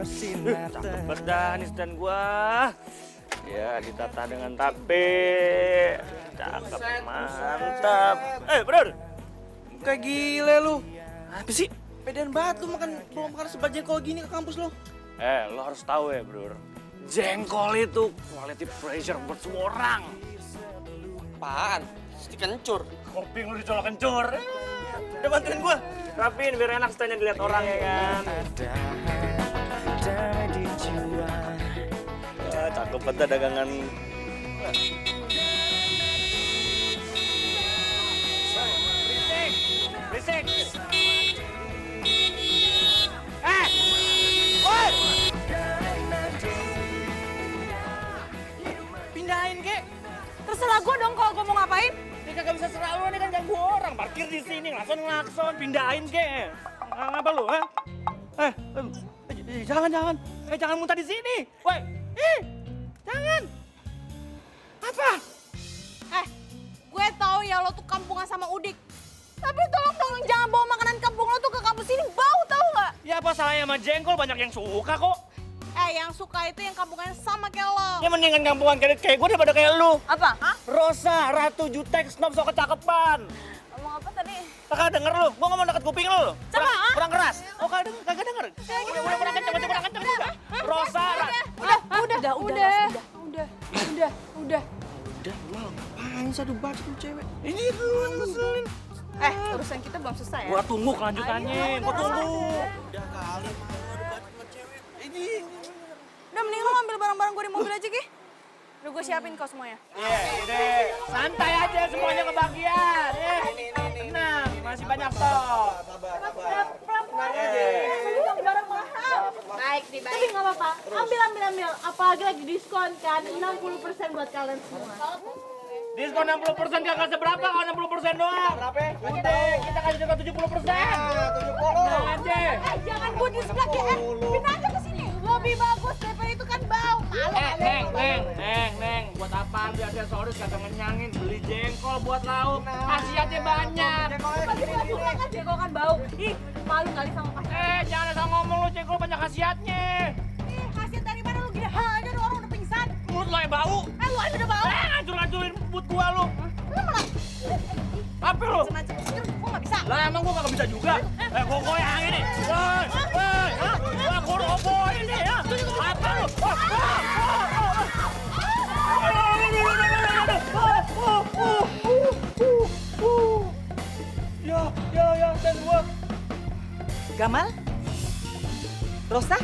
Cakep banget dah nih stand gua. Ya, ditata dengan tape. Cakep, mantap. Bro. Kayak gile lu. Apa sih? Pedan banget lu bawa makan sebat jengkol gini ke kampus lu. Lo harus tahu ya, bro. Jengkol itu quality pressure buat semua orang. Apaan? Mesti kencur. Kopi lu dicolok kencur. Udah bantuin gua. Rapiin biar enak standnya dilihat orang ya kan. Ya, cakep banget dagangan. Berisik. Woi! Pindahin, kek. Terserah gue dong kalau gue mau ngapain. Ini kagak bisa serah lu, ini kan ganggu orang. Parkir di sini, ngelakson. Pindahin, ke. Ngapa lu, ha? Jangan muntah di sini. Woi, jangan. Apa? Gue tahu ya lo tuh kampungan sama Udik. Tapi tolong dong jangan bawa makanan kampung lo tuh ke kampus ini, bau tahu nggak? Ya apa salahnya sama jengkol, banyak yang suka kok. Yang suka itu yang kampungannya sama kayak lo. Ya mendingan kampungan kayak gue daripada kayak lu. Apa? Hah? Rosa, Ratu Jutek, Snob, so kecakepan. Ngomong apa tadi? Kakak denger lu, gua ngomong deket kuping lu. Coba, Kurang keras. Oh, kagak denger. Udah kurang kenceng juga. Rosa, Udah. Udah, lu ngapain sih? Aduh, bacot lu cewek. Ini lu yang ngeselin. Urusan kita belum selesai ya. Gua tunggu kelanjutannya, gua tunggu. Udah kali mau aduh bacot lu cewek. Udah mending lo ambil barang-barang gue di mobil aja, Ki. Udah gue siapin kok semuanya. Iya, udah. Santai aja semuanya kebagian. Tenang, masih banyak stok. Sabar. Pelan-pelan aja. Ini barang mahal. Baik. Tapi nggak apa-apa. Ambil. Apalagi lagi diskon kan. 60% buat kalian semua. Diskon 60% kagak seberapa kalau 60% doang. Berapa? Udah, kita kasih diskon 70%. 70. Nah, aja. Jangan gue di sebelah ya. Pindah aja ke sini. Lebih bagus daripada itu kan bau. Neng, buat apaan beli aksesoris kagak ngenyangin, beli jengkol buat lauk, khasiatnya banyak. Jengkol kan bau. Ih, malu kali sama pacar. Jangan asal ngomong lu, jengkol banyak khasiatnya. Khasiat dari mana lu gini? Aja orang udah pingsan. Mulut lo yang bau. Lu aja udah bau. Hancur-hancurin but gua lu. Lu malah Apa lu? macam-macam. Gua nggak bisa. Lah emang gua kagak bisa juga. Gua goyang ini. Woi. Gua roboh ini ya. Apa lu? Ya, dan gua. Gamal? Rosa?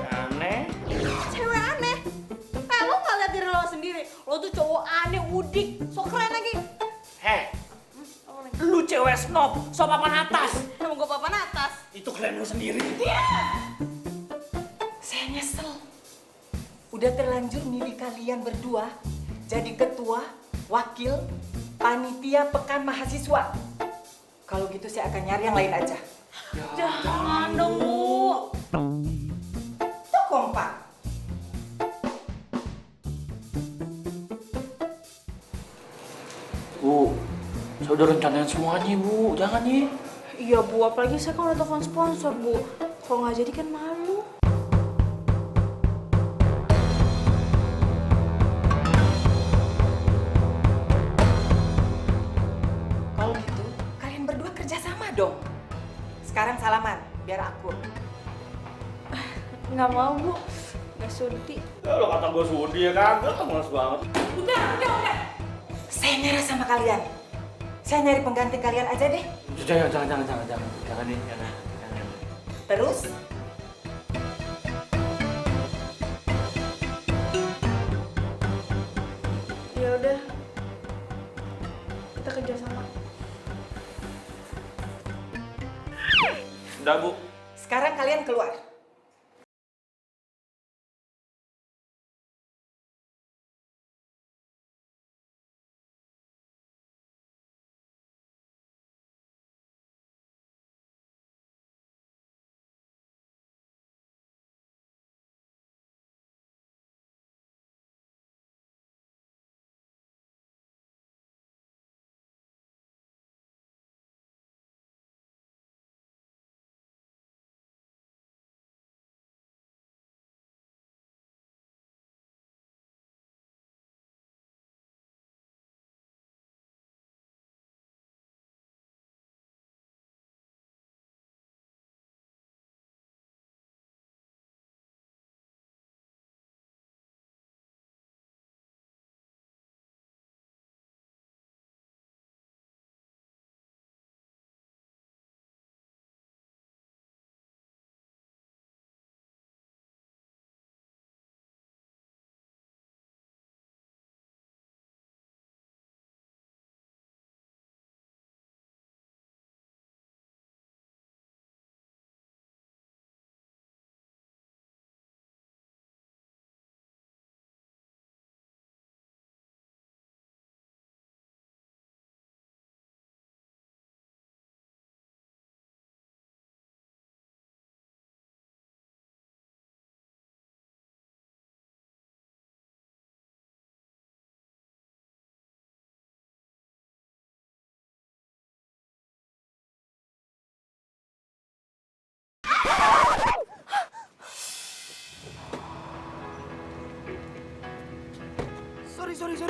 Aneh. Cewek aneh. Lu nggak lihat diri lo sendiri. Lo tuh cowok aneh, udik, so keren lagi. Lu cewek snob, so papan atas. Emang gue papan atas. Itu keren lu sendiri. Saya nyesel. Udah terlanjur milih kalian berdua jadi ketua, wakil, panitia pekan mahasiswa. Kalau gitu saya akan nyari yang lain aja. Jangan dong, Bu. Tuh kompak. Bu, saya udah rencanain semuanya, Bu. Jangan ya. Iya, Bu. Apalagi saya kan udah telepon sponsor, Bu. Kalau nggak jadi kan malu. Kalau gitu, kalian berdua kerjasama dong. Sekarang salaman, biar akur. Nggak mau, Bu. Nggak sudi. Ya lo kata gue sudi ya kagak, males banget. Udah. Saya nyerah sama kalian. Saya nyari pengganti kalian aja deh. Jangan nih, jangan. Terus, Ya udah. Kita kerjasama. Udah, Bu. sekarang kalian keluar.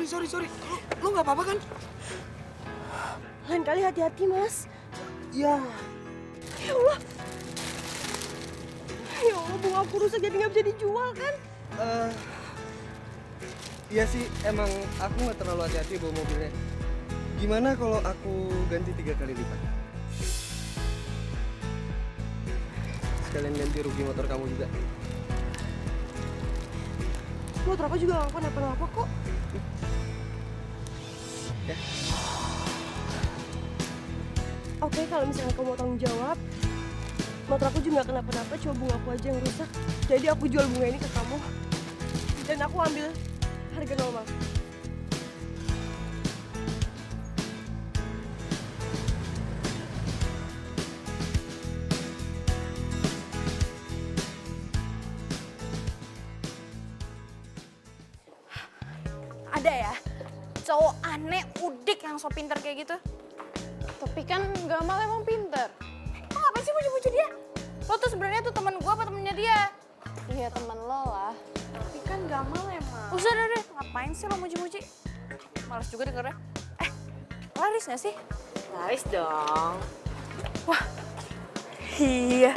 sorry. Lu nggak apa-apa kan? Lain kali hati-hati, Mas. Ya. Ya Allah. Ya Allah, bunga aku rusak jadi nggak bisa dijual kan? Iya sih, emang aku nggak terlalu hati-hati bawa mobilnya. Gimana kalau aku ganti 3 kali lipat? Sekalian ganti rugi motor kamu juga. Motor aku juga nggak kenapa-napa kok. Ya. Oke, kalau misalnya kamu mau tanggung jawab, motor aku juga nggak kenapa-napa, cuma bunga aku aja yang rusak. Jadi aku jual bunga ini ke kamu, dan aku ambil harga normal. Ada ya, cowok aneh, udik yang so pinter kayak gitu. Tapi kan Gamal emang pinter. Lo ngapain sih muji-muji dia? Lo tuh sebenarnya tuh teman gue apa temennya dia? Iya teman lo lah. Tapi kan Gamal emang. Usah deh, ngapain sih lo muji-muji? Males juga dengernya. Laris gak sih? Laris dong. Wah, iya.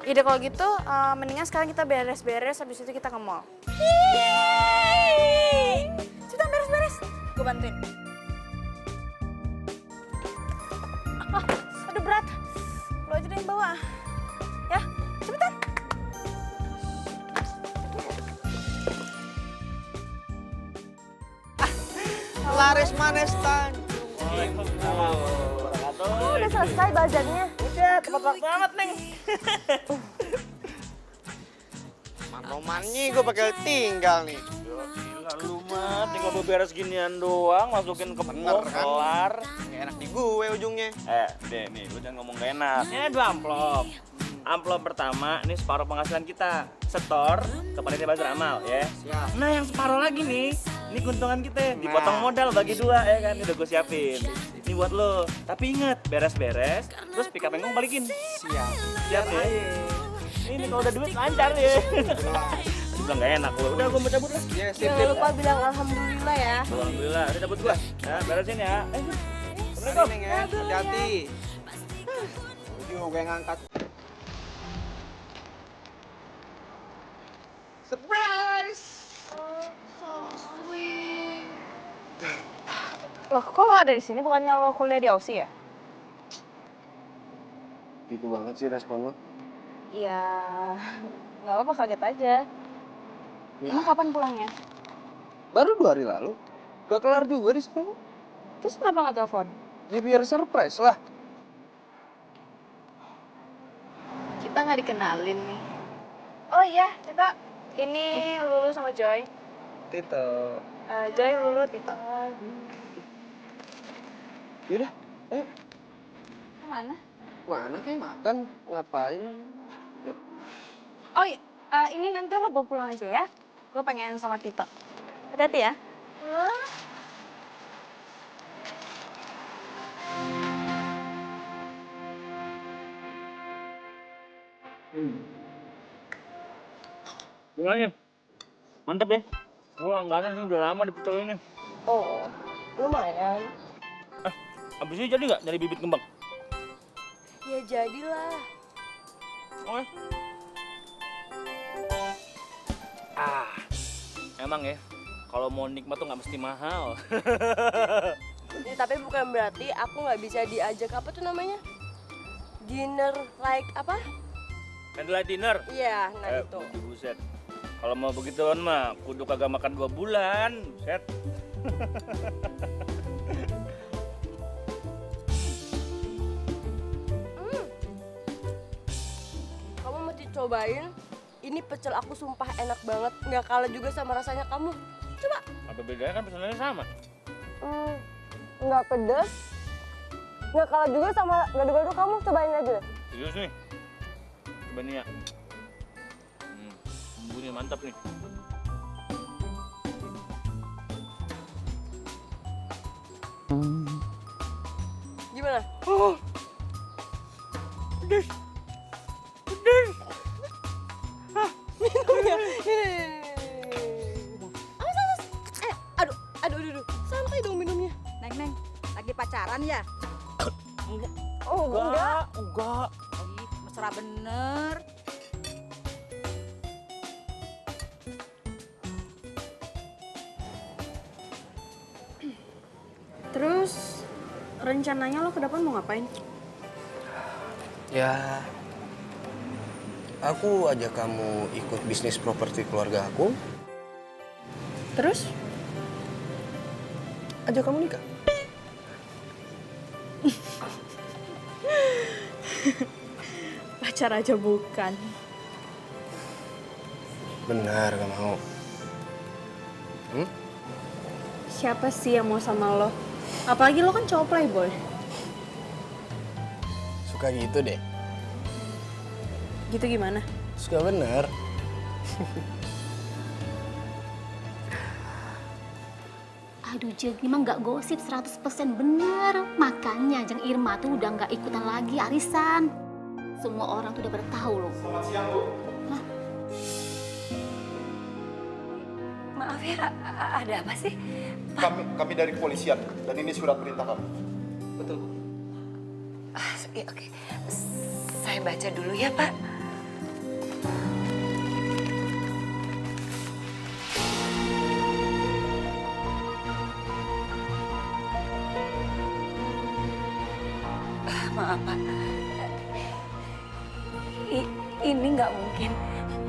Ide kalau gitu, mendingan sekarang kita beres-beres, habis itu kita ke mall. Cepetan beres-beres, gue bantuin. Aduh berat, lo aja deh yang bawa. Ya, cepetan. Laris manis tan. Oh, udah selesai bazarnya. Udah, tepat waktu banget, Neng. Romannya gue bakal tinggal nih. Gila lu mah, tinggal beberes ginian doang, masukin ke Bener, box, kan? kelar. Gak enak di gue ujungnya. Deh nih, lu jangan ngomong gak enak. Ini 2 amplop. Amplop pertama, ini separuh penghasilan kita. Setor ke panitia bazar amal, ya. Siap. Nah, yang separuh lagi nih, ini keuntungan kita. Dipotong modal bagi 2, ya kan. Ini udah gue siapin. Ini buat lo. Tapi inget, beres-beres, terus pick up yang balikin. Siap. Siap ya? Ini kalau udah duit lancar ya. Bilang gak enak lo. Udah gue mau cabut lah. Ya, sip. Jangan lupa bilang alhamdulillah ya. Alhamdulillah, udah cabut gua. Ya, beresin ya. Assalamualaikum. Neng ya, hati-hati. Ujung gue ngangkat. Surprise! Loh, kok lo ada di sini? Bukannya lo kuliah di Aussie ya? Gitu banget sih respon lo. Iya, nggak apa-apa, kaget aja. Emang kapan pulangnya? Baru 2 hari lalu. Gak kelar juga di sekolah. Terus kenapa nggak telepon? Ya biar surprise lah. Kita nggak dikenalin nih. Oh iya, kita ini Lulu sama Joy. Tito. Joy, Lulu, Tito. Yaudah, ayo. Kemana? Mana kayak makan? Ngapain? Oh iya, ini nanti lo bawa pulang aja ya. Gue pengen sama Tito. Hati-hati ya. Gimana? Mantap ya? Gua langganan sih udah lama di pecel ini. Oh, lumayan. Abis ini jadi nggak nyari bibit kembang? Ya jadilah. Oh, emang ya, kalau mau nikmat tuh nggak mesti mahal. Ya, tapi bukan berarti aku nggak bisa diajak apa tuh namanya? Dinner like apa? Candlelight dinner. Iya, nah itu. Buset. Kalau mau begituan mah, kudu kagak makan 2 bulan. Buset. Kamu mesti cobain. Ini pecel aku sumpah enak banget. Nggak kalah juga sama rasanya kamu. Coba. Apa bedanya kan pesanannya sama? Nggak pedes. Nggak kalah juga sama gado-gado kamu. Cobain aja deh. Serius nih. Coba nih ya. Bumbunya mantap nih. Gimana? Pedes. Pedes. Minum ya? Awas, awas. Aduh, aduh, aduh. pacaran ya? Oh, enggak. Enggak. Ih, mesra bener. Terus rencananya lo ke depan mau ngapain? Ya, aku ajak kamu ikut bisnis properti keluarga aku. Terus? Ajak kamu nikah. Pacar aja bukan. Benar, gak mau. Siapa sih yang mau sama lo? Apalagi lo kan cowok playboy. Suka gitu deh. Gitu gimana? Suka bener. Aduh Jeng, emang nggak gosip 100% bener. Makanya Jeng Irma tuh udah nggak ikutan lagi arisan. Semua orang tuh udah pada tahu loh. Selamat siang, Bu. Maaf ya, ada apa sih? Kami dari kepolisian dan ini surat perintah kami. Betul. Oke. Saya baca dulu ya, Pak. Maaf, Pak. Ini nggak mungkin.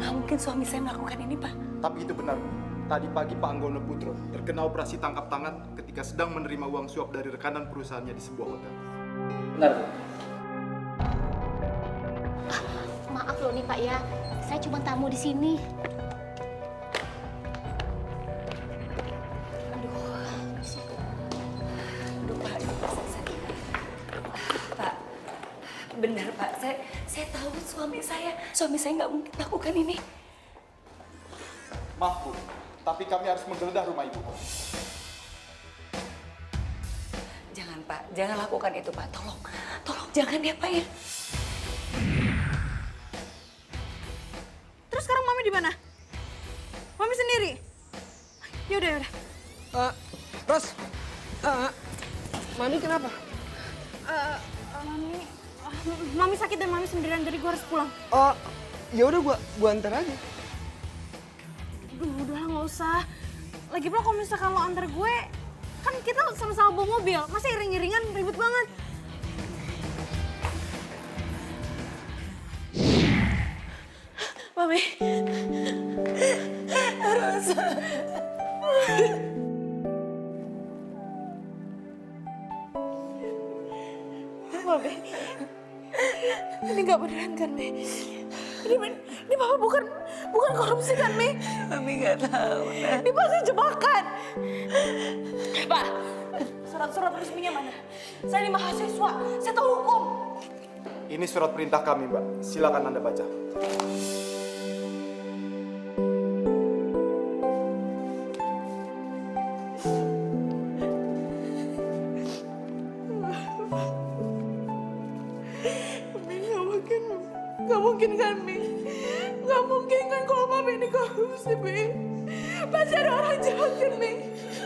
Nggak mungkin suami saya melakukan ini, Pak. Tapi itu benar, Bu. Tadi pagi Pak Anggono Putro terkena operasi tangkap tangan ketika sedang menerima uang suap dari rekanan perusahaannya di sebuah hotel. Benar, Bu. Maaf loh nih Pak ya, saya cuma tamu di sini. Aduh, Pak, ini perasaan saya. Pak, benar Pak. Saya tahu suami saya nggak mungkin lakukan ini. Maaf, Bu. Tapi kami harus menggeledah rumah Ibu. Jangan Pak, jangan lakukan itu Pak. Tolong jangan diapain. Terus sekarang Mami di mana? Mami sendiri. Yaudah. Ros, Mami kenapa? Mami sakit dan Mami sendirian, jadi gue harus pulang. Oh, ya udah gua antar aja. Udah nggak usah. Lagi pula kalau misalkan lo antar gue, kan kita sama-sama bawa mobil. Masa iring-iringan ribet banget. Mami. Rosa. Mami. Ini nggak beneran kan, Mi? Ini Papa bukan korupsi kan, Mi? Mami nggak tahu. Nah. Ini pasti jebakan. Pak, surat-surat resminya mana? Saya ini mahasiswa, saya tahu hukum. Ini surat perintah kami, Mbak. Silakan Anda baca. Gak mungkin kan, Mi? Gak mungkin kan kalau Mami ini korupsi, Mi? Pasti ada orang jahat kan, Mi?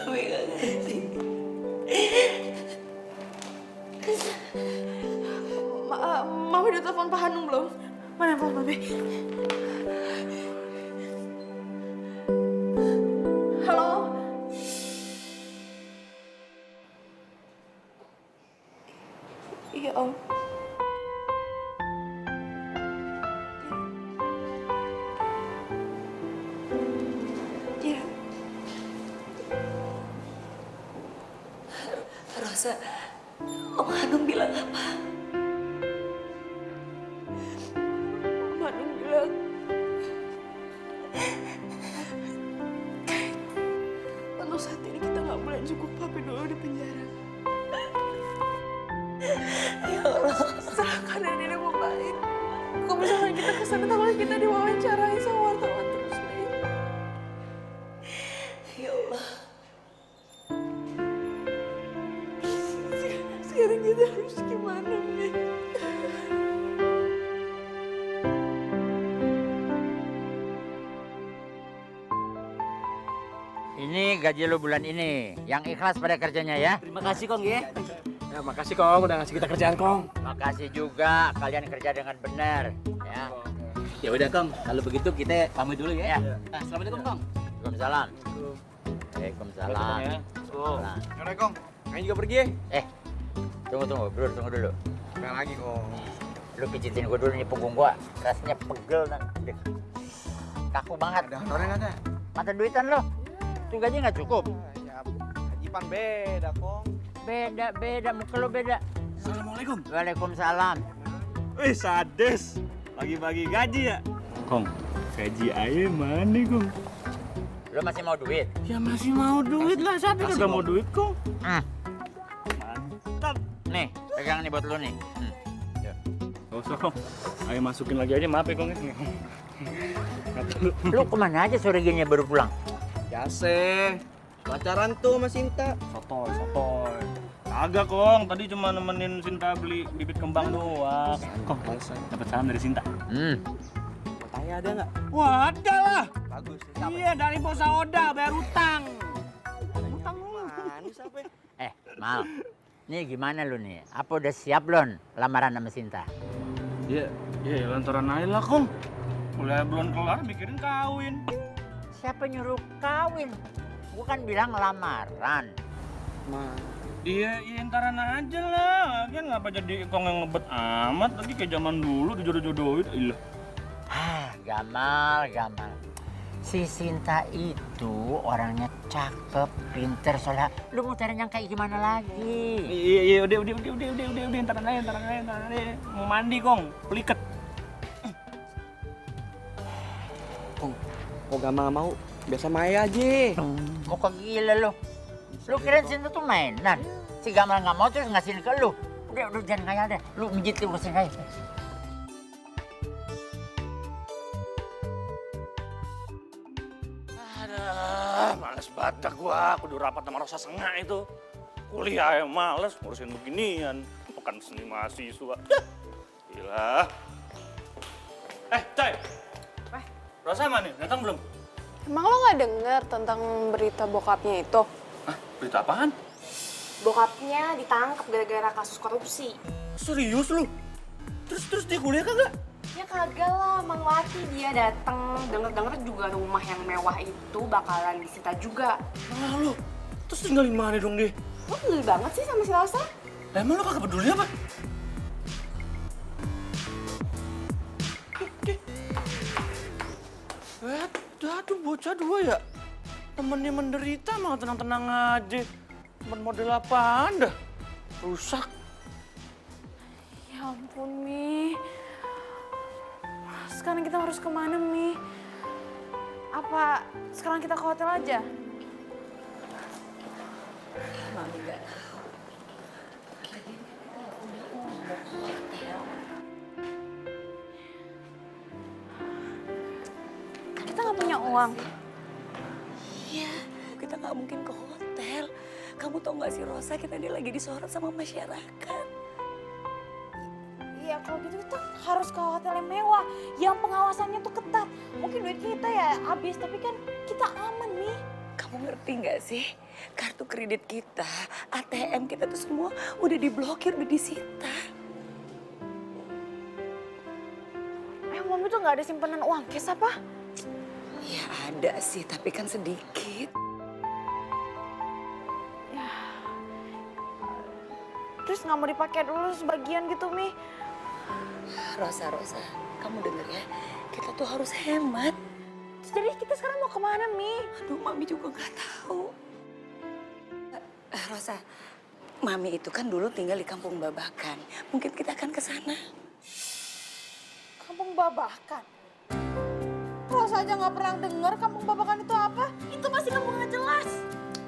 Mami nggak ngerti. Mami udah telepon Pak Hanung belum? Mana telepon Mami? Halo? Iya, Om. Iya. Rosa, Om Hanung bilang apa? Om Hanung bilang untuk saat ini kita nggak boleh cukup Papi dulu di penjara. Ya Allah, serahkan ini membaik. Kalau misalnya kita kesana, takutnya kita diwawancarai sama wartawan terus, Mi. Ya Allah. Sekarang kita harus gimana, Mi? Ini gaji lo bulan ini, yang ikhlas pada kerjanya ya. Terima kasih Kong ya. Ya, makasih Kong udah ngasih kita kerjaan Kong. Makasih juga kalian kerja dengan benar. Ya. Ya udah Kong, kalau begitu kita pamit dulu ya. Nah, assalamualaikum Kong. Waalaikumsalam. Waalaikumsalam. Ya. Salam. Yaudah Kong. Kayaknya juga pergi. Tunggu, bro, tunggu dulu. Apa lagi Kong? Lu pijitin gua dulu nih punggung gua. Rasanya pegel dan kaku banget. Ada honornya nggak ada? Mata duitan lo. Itu gaji nggak cukup. Ya, hajipan beda Kong. Beda, muka lo beda. Assalamualaikum. Waalaikumsalam. Wih, sadis. Bagi-bagi gaji ya. Kong, gaji aja mana Kong? Lo masih mau duit? Ya masih mau duit lah, siapa yang udah mau duit Kong? Mantap. Nih, pegang nih buat lo nih. Gak usah Kong, ayo masukin lagi aja, maaf ya Kong. Lu kemana aja sore gini baru pulang? Biasa. Pacaran tuh sama Sinta. Sotoy. Kagak Kong, tadi cuma nemenin Sinta beli bibit kembang doang. Kong, dapat salam dari Sinta. Mau tanya ada nggak? Wah, ada lah. Bagus. Siapa? Iya, dari bos Oda bayar utang. Utang manis apa? Mal, nih gimana lu nih? Apa udah siap lon lamaran sama Sinta? Iya, lantaran aja lah Kong. Kuliah belum kelar, mikirin kawin. Siapa nyuruh kawin? Gua kan bilang lamaran. Iya, ntaran aja lah. Kan ngapa jadi Kong yang ngebet amat lagi kayak zaman dulu dijodoh-jodohin. Ilah. Gamal. Si Sinta itu orangnya cakep, pinter, soalnya lu mau cari yang kayak gimana lagi? Iya, udah, ntaran aja. Mau mandi Kong, peliket. Kong, kok Gamal mau? Biasa Maya aja. Muka gila lu. Lu kirain Sinta tuh mainan? Si Gamal nggak mau terus ngasihin ke lu. Udah jangan ngayal deh. Lu mijit lu mesin aja. Males banget gua, kudu rapat sama Rosa Sengak itu. Kuliah yang males, ngurusin beginian. Bukan seni mahasiswa. Gila. Coy. Rosa mana? Datang belum? Emang lo nggak denger tentang berita bokapnya itu? Hah? Berita apaan? Bokapnya ditangkap gara-gara kasus korupsi. Serius lu? Terus dia kuliah kagak? Ya kagak lah, Mang Laki dia datang. Denger-denger juga rumah yang mewah itu bakalan disita juga. Ah lu, terus tinggalin mana dong dia? Lo peduli banget sih sama si Rosa? Lah emang lu kagak peduli apa? Aduh bocah dua ya? Temennya menderita malah tenang-tenang aja. Temen model apaan dah? Rusak. Ya ampun, Mi. Sekarang kita harus kemana, Mi? Apa sekarang kita ke hotel aja? Mami nggak tahu. Kita nggak punya uang. Iya, kita nggak mungkin ke hotel. Kamu tau nggak sih Rosa, kita ini lagi disorot sama masyarakat. Iya, kalau gitu kita harus ke hotel yang mewah, yang pengawasannya tuh ketat. Mungkin duit kita ya habis, tapi kan kita aman, Mi. Kamu ngerti nggak sih? Kartu kredit kita, ATM kita tuh semua udah diblokir, udah disita. Mami tuh nggak ada simpanan uang cash apa? Ya ada sih, tapi kan sedikit. Ya. Terus nggak mau dipakai dulu sebagian gitu, Mi? Rosa, kamu denger ya, kita tuh harus hemat. Jadi kita sekarang mau kemana, Mi? Aduh, Mami juga nggak tahu. Rosa, Mami itu kan dulu tinggal di Kampung Babakan. Mungkin kita akan ke sana. Kampung Babakan? Rosa aja nggak pernah denger Kampung Babakan itu apa? Itu masih kampung nggak jelas.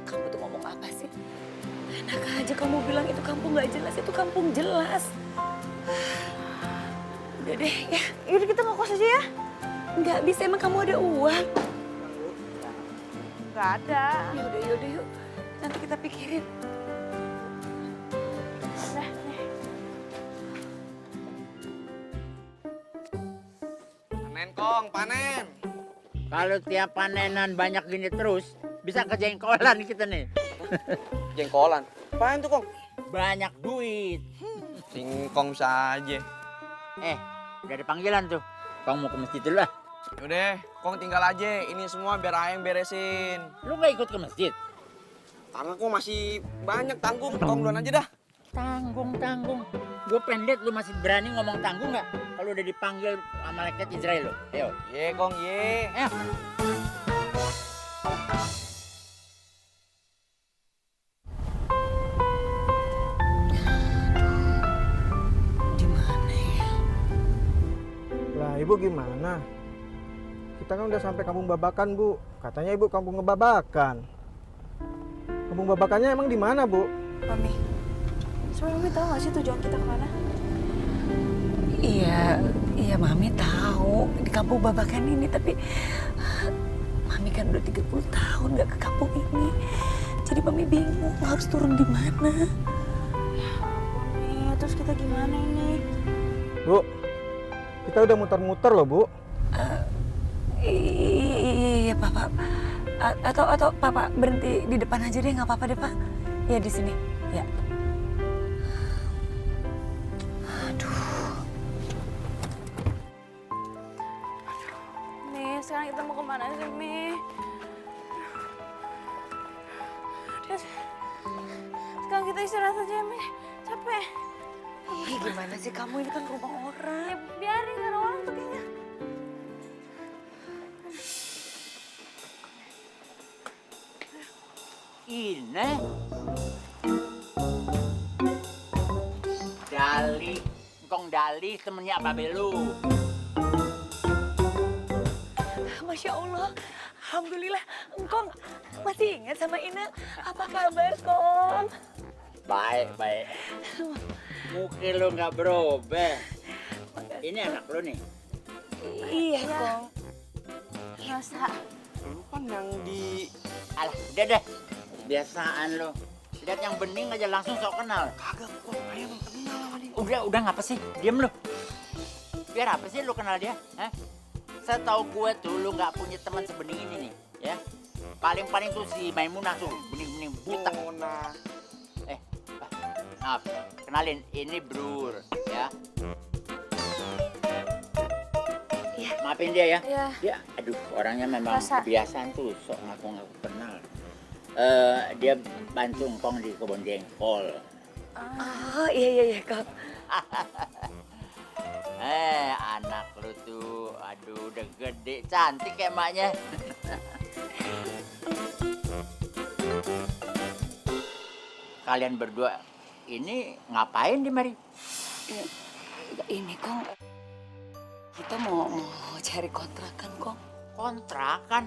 Kamu tuh ngomong apa sih? Enak aja kamu bilang itu kampung nggak jelas, itu kampung jelas. Udah deh ya. Yaudah kita ngekos aja ya. Nggak bisa, emang kamu ada uang? Nggak ada. Yaudah yuk. Nanti kita pikirin. Nah, nih. Panen Kong, panen. Kalau tiap panenan banyak gini terus, bisa kejengkolan kita nih. Jengkolan. Apaan tuh Kong? banyak duit. Singkong saja. Udah ada panggilan tuh. Kong mau ke masjid dulu lah. Udah, Kong tinggal aja. Ini semua biar Ayang beresin. Lu gak ikut ke masjid? Karena Kong masih banyak tanggung. Kong duluan aja dah. Tanggung. Gue pendek, lu masih berani ngomong tanggung nggak? Kalau udah dipanggil sama malaikat Israel lo. Ayo. Ye, Kong, ye. Ayo. Lah, Ibu gimana? Kita kan udah sampai Kampung Babakan, Bu. Katanya Ibu Kampung Ngebabakan. Kampung Babakannya emang di mana, Bu? Mami, sebenarnya Mami tahu nggak sih tujuan kita kemana? Iya Mami tahu di kampung Babakan ini, tapi Mami kan udah 30 tahun nggak ke kampung ini. Jadi Mami bingung harus turun di mana. Mami, terus kita gimana ini? Bu, kita udah muter-muter loh, Bu. Iya Papa. Atau Papa berhenti di depan aja deh, nggak apa-apa deh Pak. Ya di sini. Ya. Mi, sekarang kita mau kemana sih, Mi? Sekarang kita istirahat aja, Mi. Capek. Ih, gimana sih kamu, ini kan rumah orang. Ya, biarin, gak ada orang tuh kayaknya. Ini Dali, Kong Dali temennya Pak Belu. Masya Allah, alhamdulillah, Engkong masih ingat sama Ina. Apa kabar, Kong? Baik. Mungkin lo nggak berubah. Ini anak lo nih. Iya, Kong. Masa? Lu kan yang di... Alah, udah deh. Biasaan lo. Lihat yang bening aja langsung sok kenal. Kagak, Kong. Ayang emang kenal sama dia. Udah ngapa sih? Diem lo. Biar apa sih lo kenal dia? Hah? Setahu gue tuh lu nggak punya teman sebening ini nih, ya. Paling tuh si Maimunah tuh, bening-bening buta. Maaf, kenalin, ini Brur, ya. Maafin dia ya. Iya. Dia, aduh, orangnya memang kebiasaan tuh, sok ngaku-ngaku kenal. Dia bantu Engkong di kebun jengkol. Oh, iya, Kong. Anak lu tuh, aduh udah gede, cantik kayak emaknya. Kalian berdua ini ngapain di mari? Ini, Kong, kita mau cari kontrakan, Kong. Kontrakan?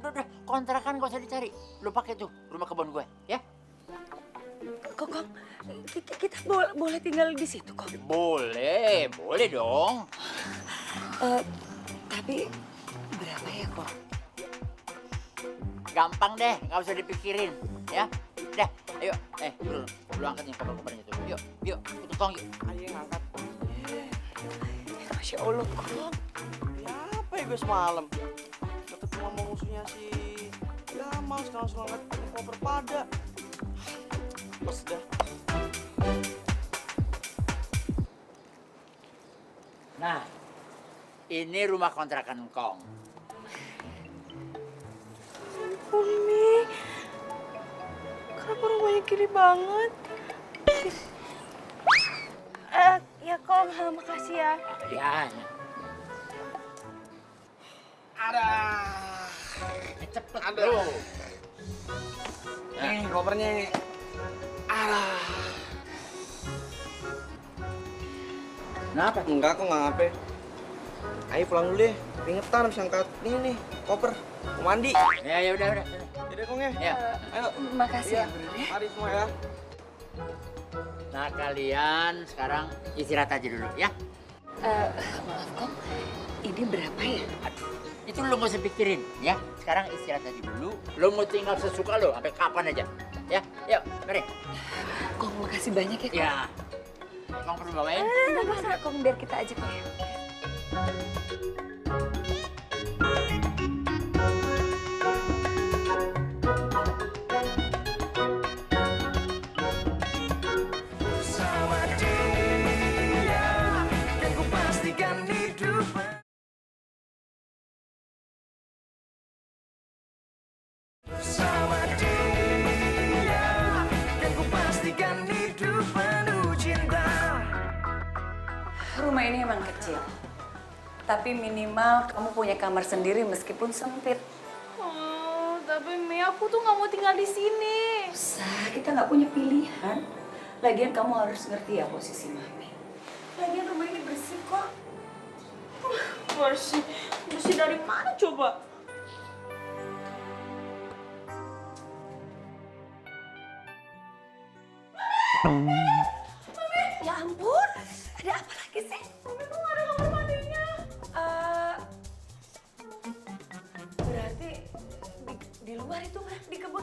Udah, kontrakan gak usah dicari. Lu pakai tuh rumah kebun gue, ya? Kong, kita boleh tinggal di situ, Kong? Boleh dong. Tapi berapa ya, Kong? Gampang deh, nggak usah dipikirin, ya. Dah, ayo, lu angkat nih koper-kopernya tuh. Yuk, ikut Kong yuk. Ayang angkat. Masya Allah, Kong. Ya apa ya gue semalam? Ketemu sama musuhnya si Gamal, sekarang langsung angkat koper pada. Pas dah. Nah, ini rumah kontrakan Kong. Umi, kenapa rumahnya kiri banget? Ya Kong, makasih ya. Ya. Ada. Cepet Ada. bro. Nih kopernya. Alah. Kenapa? Enggak, kok nggak ngapain. Ayo pulang dulu deh. Keringetan habis angkat ini nih koper. Mau mandi. Ya udah. Jadi Kong ya. Ya. Ayo. Makasih Iya. ya, Bro. Mari semua ya. Nah kalian sekarang istirahat aja dulu ya. Maaf, Kong. Ini berapa ya? Aduh, itu lo gak usah pikirin ya. Sekarang istirahat aja dulu. Lo mau tinggal sesuka lo sampai kapan aja. Ya, yuk, mari. Kong, makasih banyak ya, Kong. Ya. Kong perlu bawain? Nggak masalah, Kong. Biar kita aja, Kong. Rumah ini emang kecil. Tapi minimal kamu punya kamar sendiri meskipun sempit. Oh, tapi Mi, aku tuh nggak mau tinggal di sini. Usah, kita nggak punya pilihan. Lagian kamu harus ngerti ya posisi Mami. Lagian rumah ini bersih kok. Bersih? Bersih dari mana coba? Ya ampun, ada apa lagi sih? Mami kok nggak ada kamar mandinya? Berarti di luar itu kan, di kebun.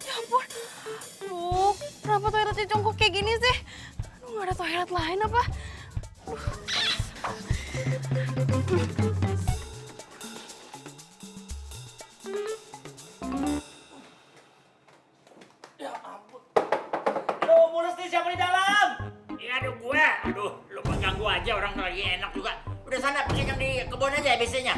Ya ampun. Duh, kenapa toiletnya congkok kayak gini sih? Aduh, nggak ada toilet lain apa? Aduh, mulus nih siapa di dalam? Ya aduh gue. Aduh, lu mengganggu aja orang lagi enak juga. Udah sana pakai yang di kebun aja biasanya.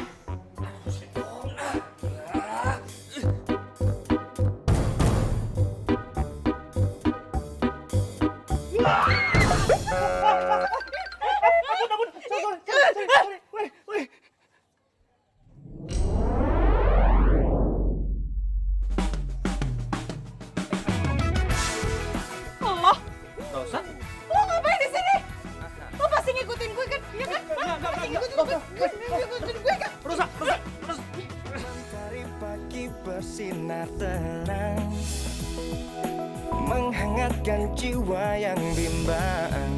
Allah, Nggak usah. lo ngapain di sini? Lo pasti ngikutin gue kan? Iya kan? Pasti ngikutin gue kan? Rusak. Mentari pagi bersinar terang, menghangatkan jiwa yang bimbang.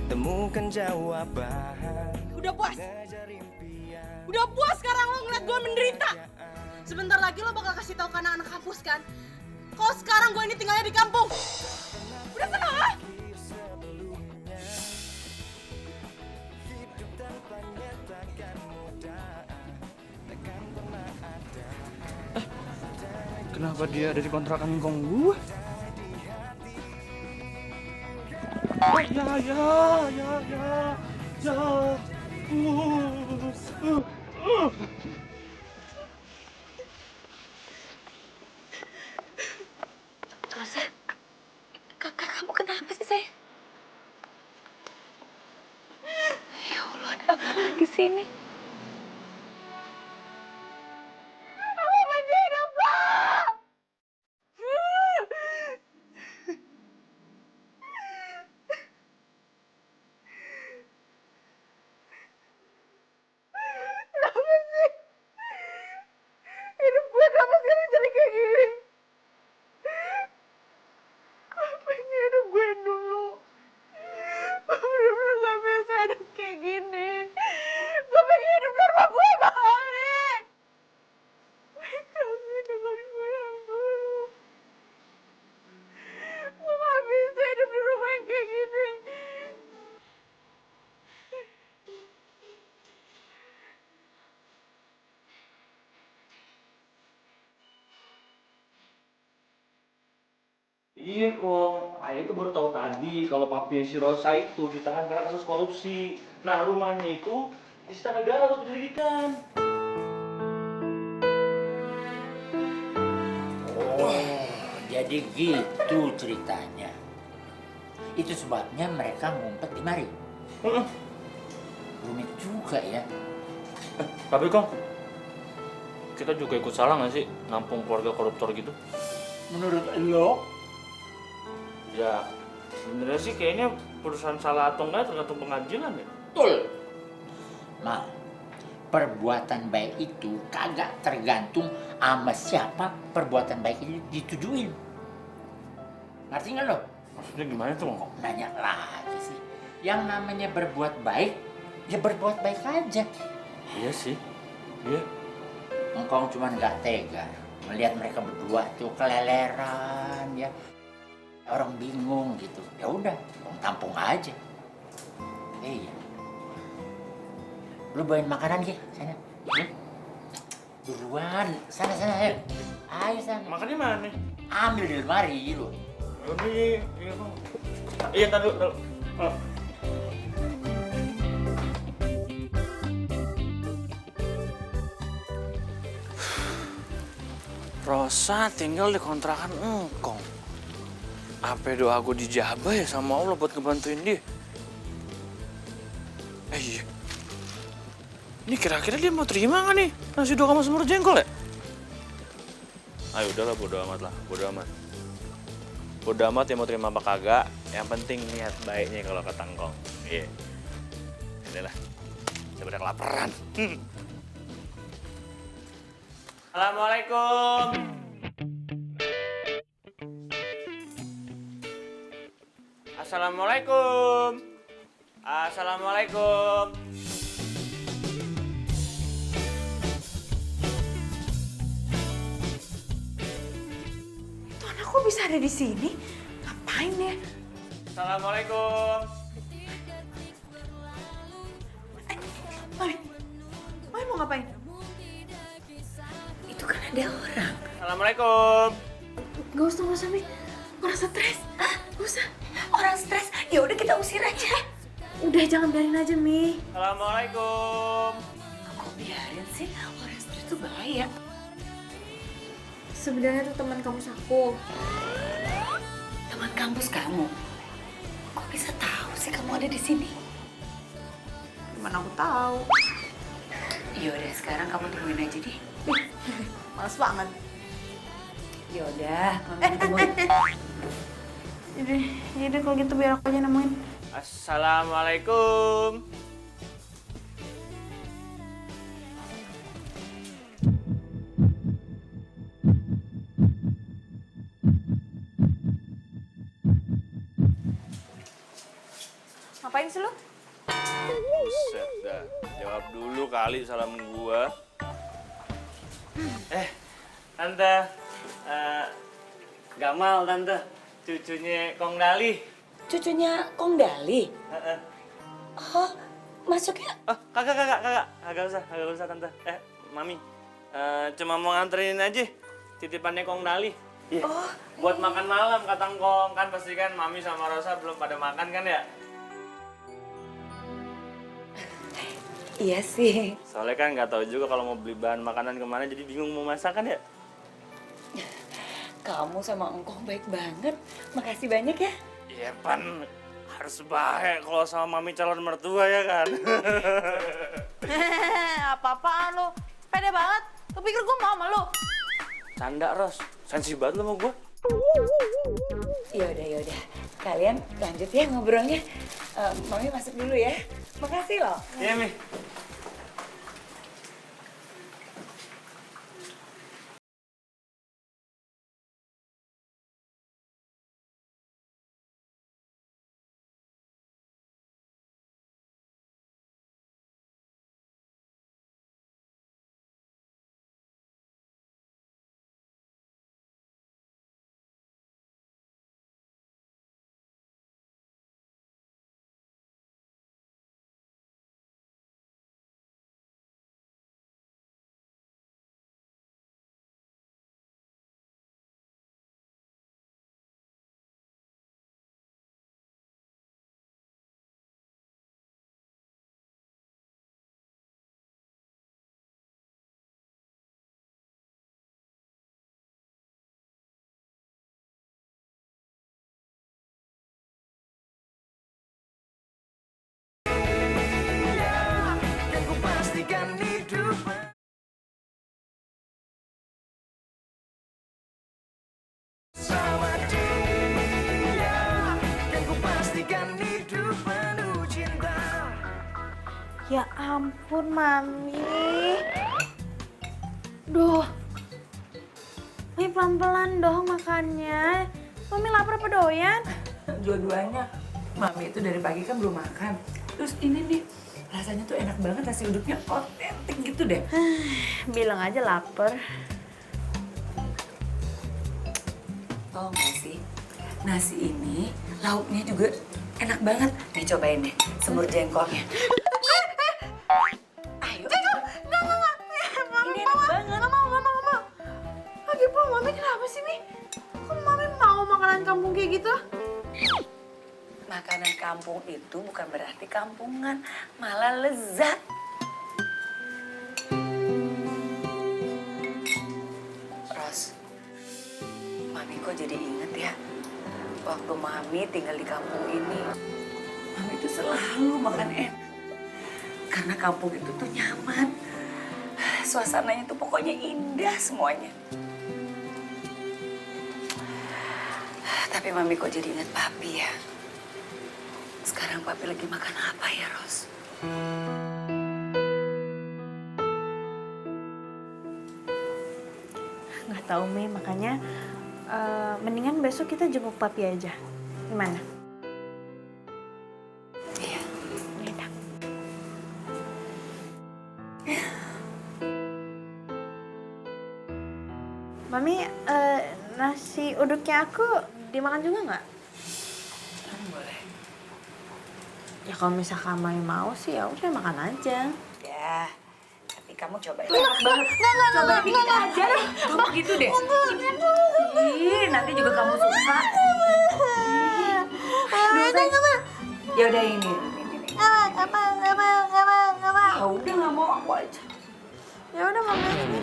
Temukan jawaban. Udah puas? Ngejar impian. Udah puas sekarang lo ngeliat gue menderita? Sebentar lagi lo bakal kasih tahu ke anak-anak kampus kan? Kalau sekarang gue ini tinggalnya di kampung. Udah senang ah? Kenapa dia ada di kontrakan ngkong gue? Oh ya. Rosa, kakak kamu kenapa sih, sayang? Ya Allah, ada apa lagi sini? Aku benci hidup lo! Kenapa sih? Hidup gue kenapa sekarang jadi kayak gini? Gue pengen hidup gue dulu. Gue bener-bener gak bisa hidup kayak gini. Gue pengen hidup normal gue balik. Kami dengerin gue yang dulu. Gue gak bisa hidup di rumah yang kayak gini. Iya kok, Ayah itu baru tahu tadi kalau papi si Rosa itu ditahan karena kasus korupsi. Nah rumahnya itu disita negara untuk penyelidikan. Oh, jadi gitu ceritanya. Itu sebabnya mereka ngumpet di mari. Rumit juga ya. Tapi Kong, kita juga ikut salah nggak sih nampung keluarga koruptor gitu? Menurut lo? Ya, sebenarnya sih kayaknya perusahaan salah atau enggak tergantung pengadilan ya. Betul. Nah, perbuatan baik itu kagak tergantung sama siapa perbuatan baik itu ditujuin. Ngerti nggak lo? Maksudnya gimana tuh, Kong? Nanya lagi sih. Yang namanya berbuat baik, ya berbuat baik aja. Iya sih, iya. Engkong cuma nggak tega melihat mereka berdua tuh keleleran ya. Orang bingung gitu. Ya udah, tampung aja. Iya. Lu bawain makanan ke sana. Buruan, sana ayo. Ayo sana. Makannya mana? Ambil di lemari lu. Iya, Kong. Iya, ntar dulu. Rosa tinggal di kontrakan engkong. Apa doa gue dijabah ya sama Allah buat ngebantuin dia? Iya. Ini kira-kira dia mau terima nggak nih nasi uduk sama semur jengkol ya? Ayo udahlah, bodo amat lah, bodo amat. Bodo amat ya mau terima apa kagak, yang penting niat baiknya kalau kata engkong. Iya. Inilah, saya pada kelaparan. Assalamualaikum. Assalamualaikum. Assalamualaikum. Tuh anak kok bisa ada di sini? Ngapain ya? Assalamualaikum. Mami mau ngapain? Itu kan ada orang. Assalamualaikum. Gak usah, Mi. Orang stres. Gak usah. Orang stres. Ya udah kita usir aja. Udah jangan biarin aja, Mi. Assalamualaikum. Kok biarin sih? Orang stres itu bahaya. Sebenarnya itu teman kamu Saku. Teman kampus kamu. Kok bisa tahu sih kamu ada di sini? Gimana aku tahu? Ya udah sekarang kamu tungguin aja deh. Males banget. Ya udah, mami tungguin. Jadi kalau gitu biar aku aja nemuin. Assalamualaikum. Ngapain sih lu? Buset dah, jawab dulu kali salam gua. Tante, Gamal tante, cucunya Kong Dali. Cucunya Kong Dali? Oh, masuknya? Kagak usah tante. Mami, cuma mau nganterin aja titipannya Kong Dali. Iya. Oh, buat makan malam kata Kong, kan pasti kan Mami sama Rosa belum pada makan kan ya? iya sih. Soalnya kan nggak tahu juga kalau mau beli bahan makanan kemana, jadi bingung mau masak kan ya? Kamu sama Engkong baik banget. Makasih banyak ya. Iya pan, harus baik kalau sama Mami calon mertua ya kan? Apa-apaan lu? Pede banget. Lu pikir gue mau sama lu? Canda Ros, sensi banget lu sama gue. Yaudah. Kalian lanjut ya ngobrolnya. Mami masuk dulu ya. Makasih loh. Iya Mi. Ya ampun, Mami. Duh. Mami pelan-pelan dong makannya. Mami lapar apa doyan? Dua-duanya. Mami itu dari pagi kan belum makan. Terus ini nih, rasanya tuh enak banget, nasi uduknya otentik gitu deh. Bilang aja lapar. Tau gak sih, nasi ini lauknya juga enak banget. Nih cobain deh, semur jengkolnya. Ayo. Enggak. Mami mau. Enggak mau. Lagi pula Mami kenapa sih, Mi? Kok Mami mau makanan kampung kayak gitu? Makanan kampung itu bukan berarti kampungan, malah lezat. Ros, Mami kok jadi inget ya, waktu Mami tinggal di kampung ini, Mami itu selalu makan enak. Karena kampung itu tuh nyaman, suasananya tuh pokoknya indah semuanya. Tapi Mami kok jadi inget Papi ya? Sekarang Papi lagi makan apa ya, Ros? Nggak tahu, Mi. Makanya mendingan besok kita jenguk Papi aja. Gimana? Iya. Yaudah. Mami, nasi uduknya aku dimakan juga nggak? Boleh. Ya kalau misalkan Mami mau sih ya udah makan aja. Ya, tapi kamu coba ya. Enak banget. Coba bikin aja. Kamu gitu deh. Ih, nanti juga kamu suka. Ya udah ini. Nggak mau. Ya udah nggak mau aku aja. Ya udah Mami ini.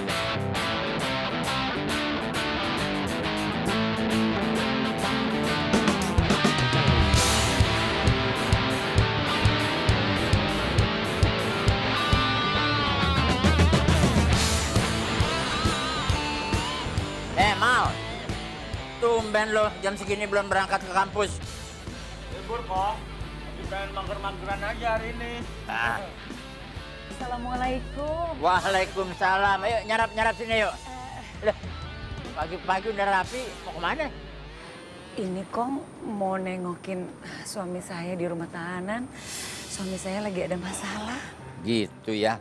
Mal, tumben lo jam segini belum berangkat ke kampus. Libur kok, lagi pengen mager-mageran aja hari ini. Ah. Assalamualaikum. Waalaikumsalam. Ayo nyarap sini yuk. Loh, pagi-pagi udah rapi, mau kemana? Ini Kong mau nengokin suami saya di rumah tahanan. Suami saya lagi ada masalah. Gitu ya.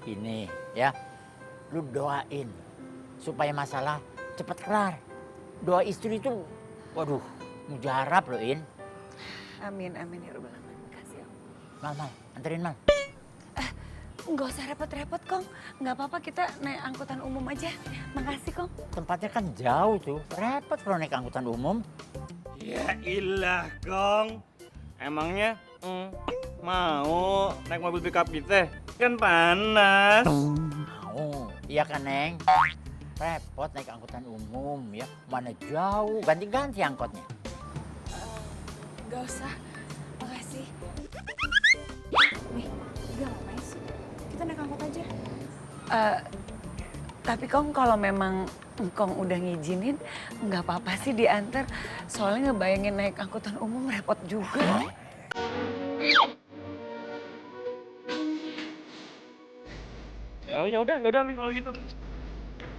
Ini ya, lu doain supaya masalah cepet kelar. Doa istri itu, waduh, mujarab loh, In. Amin, amin ya Rabbal Alamin. Makasih ya. Mal, anterin Mal. Nggak usah repot-repot Kong. Nggak apa-apa, kita naik angkutan umum aja. Makasih Kong. Tempatnya kan jauh tuh, repot kalau naik angkutan umum. Ya ilah, Gong. Emangnya mau naik mobil pickup kita? Kan panas. Mau, iya kan Neng? Repot naik angkutan umum ya, mana jauh, ganti-ganti angkotnya. Nggak usah, makasih. Nih, udah ngapain sih? Kita naik angkot aja. Tapi Kong kalau memang Kong udah ngizinin, nggak apa-apa sih diantar. Soalnya ngebayangin naik angkutan umum repot juga. Ya udah nih kalau gitu.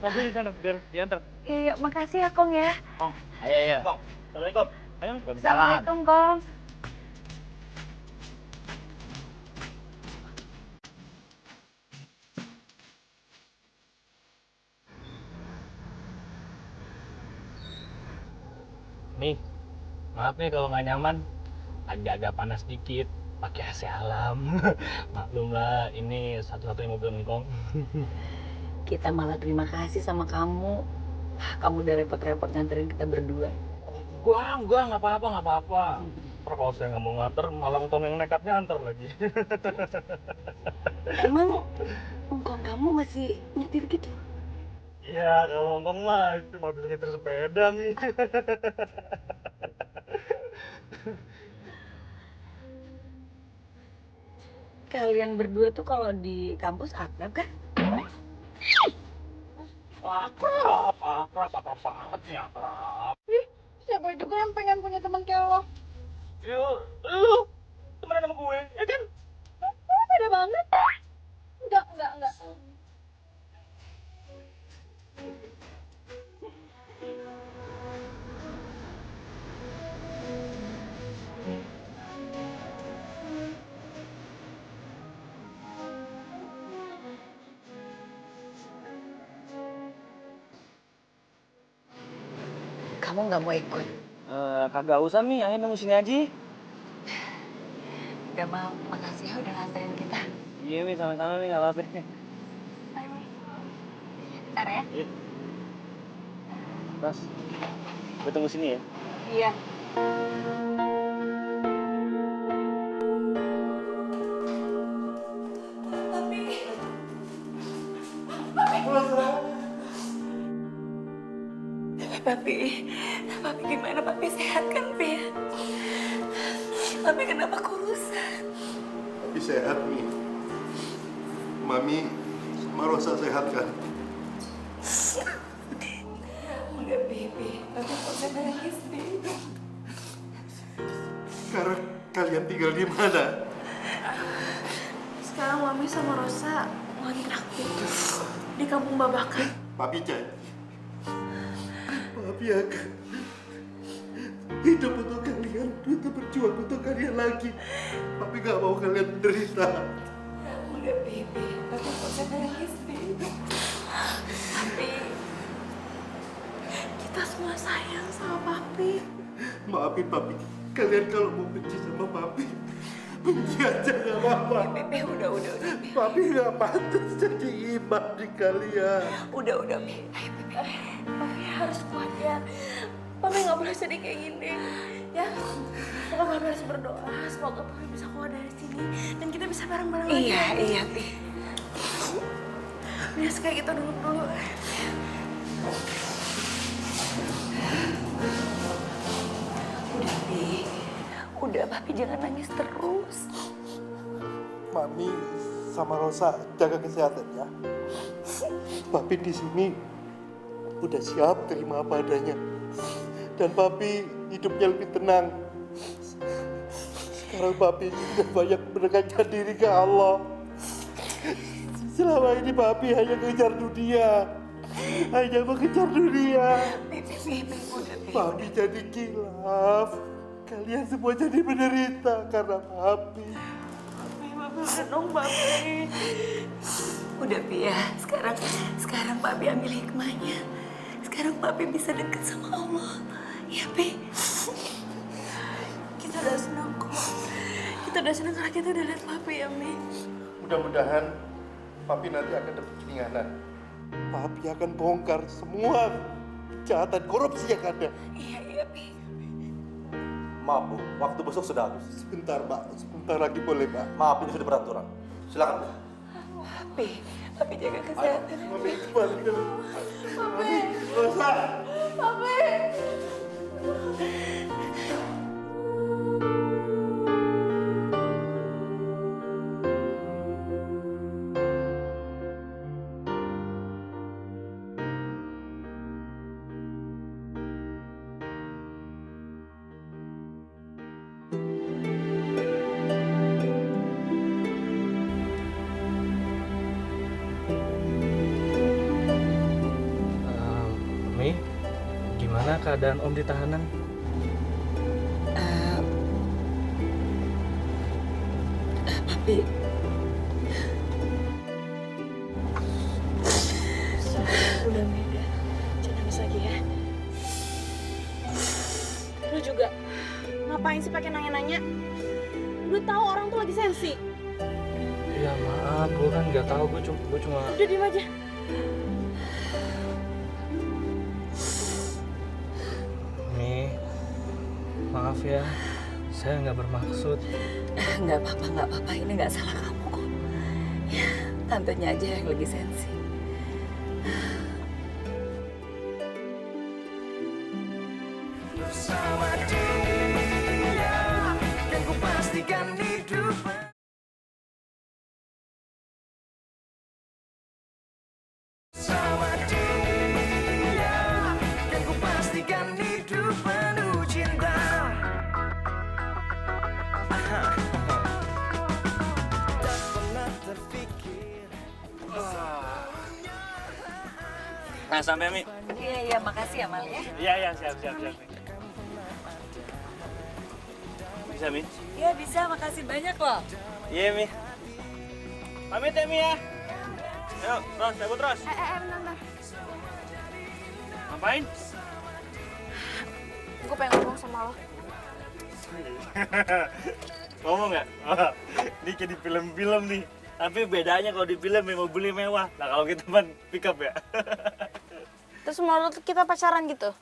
Mobil di sana biar diantar. Iya, makasih ya Kong ya. Kong, Ayo. Kong. Assalamualaikum. Ayo. Assalamualaikum Kong. Nih, maaf nih kalau nggak nyaman, agak-agak panas dikit, pakai AC alam. Maklum lah, ini satu-satunya mobil Ngkong. Kita malah terima kasih sama kamu. Kamu udah repot-repot nganterin kita berdua. Gua nggak apa-apa. Ntar kalau saya nggak mau nganter, malah Ngkong yang nekat nganter lagi. Emang Ngkong kamu masih nyetir gitu? Ya, kalau Ngkong mah cuma bisa nyetir sepeda nih. Kalian berdua tuh kalau di kampus akrab kan? Akrab banget nih akrab. Siapa juga yang pengen punya teman kayak lo? Yuk, lu temenan sama gue, ya kan? Beda banget. Enggak. Kamu nggak mau ikut? Kagak usah Mi, ayo nunggu sini aja. Gak mau, makasih ya udah nganterin kita. Iya Mi, sama-sama Mi, nggak apa-apa. Bentar ya. Iya. Mas, gue tunggu sini ya. Iya. Papi gimana Papi sehat kan, Pi? Papi kenapa kurusan? Papi sehat, Mi. Mami sama Rosa sehat kan? Enggak, Pi. Papi kok usah nangis, Pi? Sekarang kalian tinggal di mana? Sekarang Mami sama Rosa ngontrak di Kampung Babakan. Papi janji. Papi akan hidup untuk kalian, untuk berjuang untuk kalian lagi. Papi gak mau kalian menderita. Enggak, Pi. Papi kok usah nangis, Pi? Tapi kita semua sayang sama Papi. Maafin Papi. Kalian kalau mau benci sama Papi, benci aja gak apa-apa. Pi, udah. Papi gak pantas jadi imam di kalian. Udah, Pi. Ayo, Pi. Papi harus kuat ya. Papi nggak boleh sedih kayak gini. Ya, pokoknya Papi harus berdoa. Semoga Papi bisa keluar dari sini dan kita bisa bareng-bareng lagi. Iya, Pi. Biasa kayak gitu dulu. Udah, Pi. Udah, Papi jangan nangis terus. Mami sama Rosa jaga kesehatan ya. Papi di sini udah siap terima apa adanya. Dan Papi hidupnya lebih tenang. Sekarang Papi sudah banyak mendekatkan diri ke Allah. Selama ini Papi hanya mengejar dunia. Hanya mengejar dunia. Papi jadi kilaf. Kalian semua jadi menderita karena Papi. Papi udah dong, Papi. Udah, Pi ya. Sekarang Papi ambil hikmahnya. Sekarang Papi bisa deket sama Allah. Ya, Pi. Kita udah senang kok. Kita udah senang karena kita udah lihat Papi ya, Mi. Mudah-mudahan Papi nanti akan dapat keringanan. Papi akan bongkar semua kejahatan korupsi yang ada. Iya, Pi. Maaf Bu, waktu besok sudah habis. Sebentar Pak, sebentar lagi boleh Pak. Maaf, ini sudah beraturan. Silakan Bu. Papi jaga kesehatan. Mami kembali dulu. Mami, Rosa. Papi. Mi, gimana keadaan Om di tahanan? Papi. Udah, Mi. Jangan nangis lagi ya. Lu juga ngapain sih pakai nanya-nanya? Lu tahu orang tuh lagi sensi. Ya maaf, gue kan nggak tahu. Gue cuma. Udah diem aja. Mi, maaf ya. Saya nggak bermaksud. Nggak apa-apa. Ini nggak salah kamu kok. Ya, tantenya aja yang lagi sensi. Bersama dia, kan ku pastikan hidup. Bersama dia, kan ku pastikan hidup penuh cinta. Tak pernah terfikir. Nah, sampai Mi. Iya, makasih ya, Mal ya. Iya, siap. Bisa, Mi? Iya, bisa. Makasih banyak loh. Iya, Mi. Pamit ya, Mi ya. Ayo, Ros, cabut, Ros. Bentar. Ngapain? Gue pengen ngomong sama lo. Ngomong nggak? Ini kayak di film-film nih. Tapi bedanya kalau di film memang mobilnya mewah. Nah, kalau kita kan pick up ya. Terus menurut kita pacaran gitu?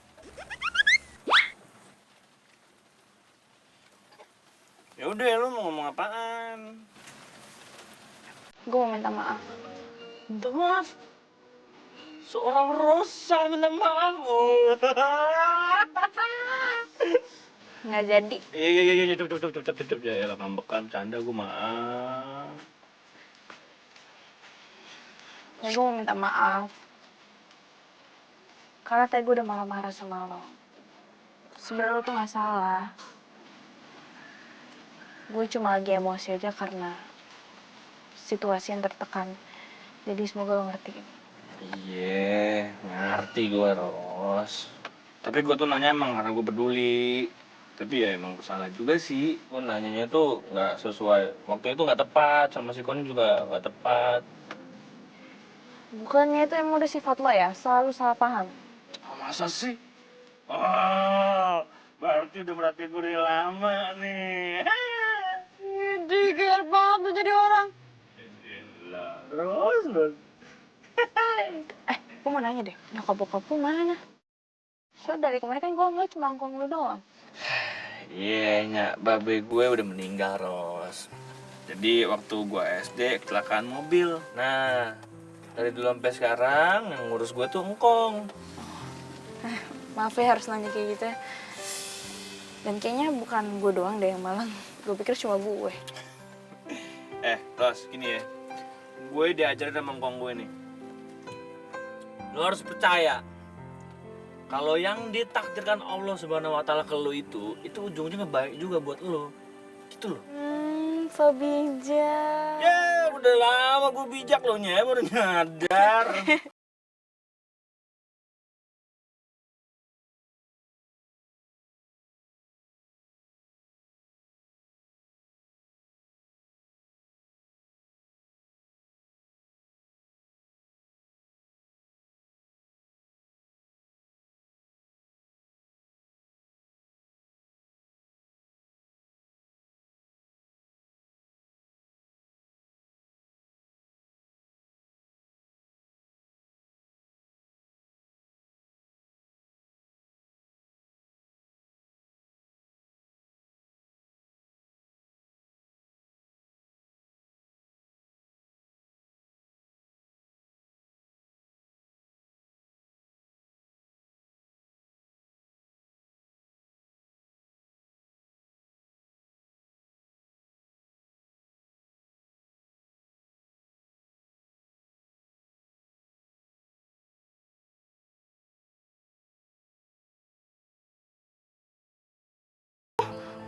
Ya udah, lu mau ngomong apaan? Gue mau minta maaf. Minta maaf? Seorang Rosa minta maaf. Nggak jadi. Iya, cukup. Ya lah, ngambekan, canda gue maaf. Ya gue mau minta maaf. Karena tadi gue udah marah-marah sama lo. Sebenarnya lo tuh nggak salah. Gue cuma lagi emosi aja karena situasi yang tertekan. Jadi semoga lo ngerti. Iya, ngerti gue, Ros. Tapi gue tuh nanya emang karena gue peduli. Tapi ya emang salah juga sih. Gue nanyanya tuh nggak sesuai. Waktunya tuh nggak tepat. Sama si Koni juga nggak tepat. Bukannya itu emang udah sifat lo ya? Selalu salah paham. Oh, masa sih? Oh, berarti udah merhatiin gue dari lama nih. Dikir banget tuh jadi orang. Ros. Gue mau nanya deh, nyokap bokap lu mana? So dari kemarin kan gue ngeliat cuma angkong lu doang. Iya, nyak, babe gue udah meninggal, Ros. Jadi waktu gue SD kecelakaan mobil. Nah, dari dulu sampai sekarang yang ngurus gue tuh engkong. Maaf ya harus nanya kayak gitu ya. Dan kayaknya bukan gue doang deh yang malang. Gue pikir cuma gue. Ros, gini ya. Gue diajarin sama engkong gue nih. Lo harus percaya. Kalau yang ditakdirkan Allah Subhanahu wa Ta'ala ke lo itu ujung-ujungnya baik juga buat lo. Gitu loh. So bijak. Ya, udah lama gue bijak lo, Nya, baru nyadar.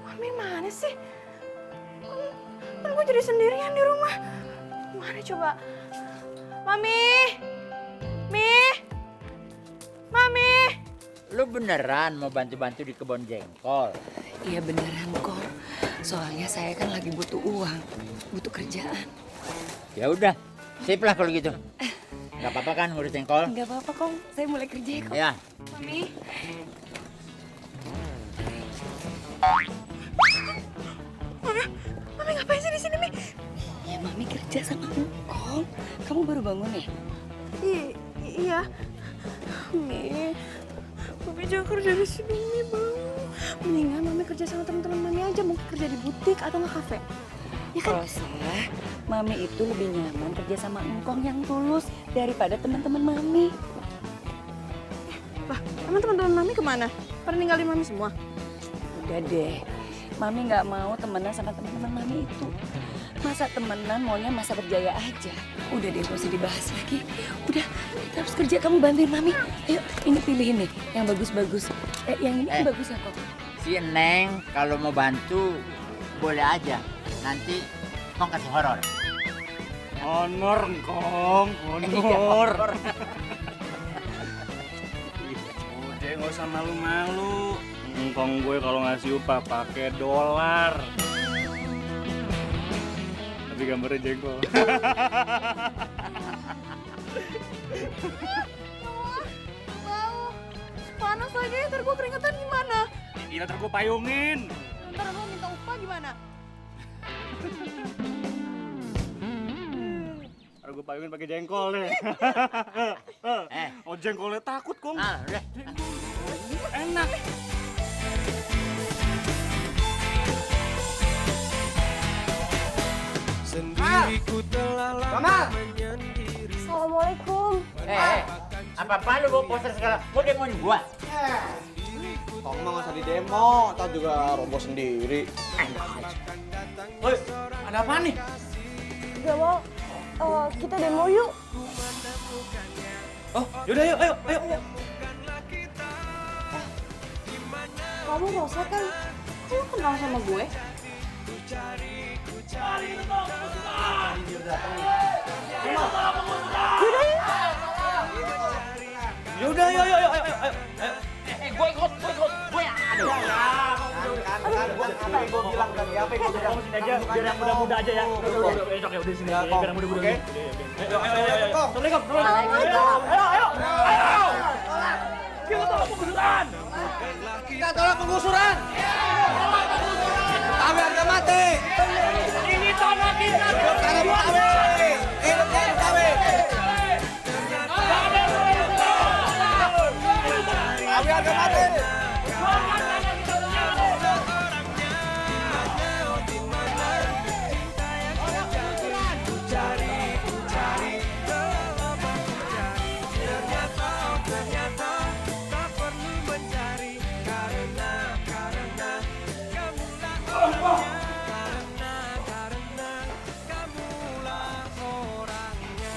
Mami mana sih? Kan gue jadi sendirian di rumah. Mana coba? Mami! Mami! Lu beneran mau bantu-bantu di kebun jengkol? Iya beneran kok. Soalnya saya kan lagi butuh uang, butuh kerjaan. Ya udah, sip lah kalau gitu. Gak apa-apa kan ngurus jengkol? Nggak apa-apa kok, saya mulai kerja ya kok. Ya. Mami? Mami ngapain sih di sini, Mi? Ya Mami kerja sama Engkong. Kamu baru bangun ya? Iya. Mi, Mami jangan kerja di sini, Mi, Bang. Mendingan Mami kerja sama teman-teman Mami aja, mungkin kerja di butik atau nge kafe. Ya kan? Rosa, Mami itu lebih nyaman kerja sama Engkong yang tulus daripada teman-teman Mami. Lah, emang teman-teman Mami kemana? Pada ninggalin Mami semua? Udah deh, Mami nggak mau temenan sama teman-teman Mami itu. Masa temenan maunya masa berjaya aja. Udah deh, gak usah dibahas lagi. Udah, kita harus kerja, kamu bantuin Mami. Ayo, ini pilih ini, yang bagus-bagus. Yang ini bagus ya kok. Si Neng kalau mau bantu boleh aja. Nanti Kong kasih horor. Honor, Kong. Honor. Udah, nggak usah malu-malu. Engkong gue kalau ngasih upah pakai dolar. Tapi gambarnya jengkol. Panas lagi, ntar gue keringetan gimana? Iya, ntar gue payungin. Ntar lo minta upah gimana? Ntar gue payungin pakai jengkol deh. Oh, jengkolnya takut, Kong. Udah. Enak. Sendiriku telah lama menyendiri. Assalamualaikum. Apa-apa lu bawa poster segala? Mau demoin gua? Tong mah nggak usah di demo, tau juga roboh sendiri. Woi, ada apa nih? Gak mau. Kita demo yuk. Oh, yaudah yuk, ayo. Kamu Rosa kan? Lu kenal sama gue? Yaudah, ayo. Gue ikut. Gue aduh. Gue bilang tadi apa yang gue bilang? Sini aja, biar yang muda-muda aja ya. Udah sini aja, biar yang muda-muda. Ayo. Assalamualaikum. Ayo. Kita tolak penggusuran. Kami harga mati. Ini tanah kita. Hidup kami. Kami harga mati.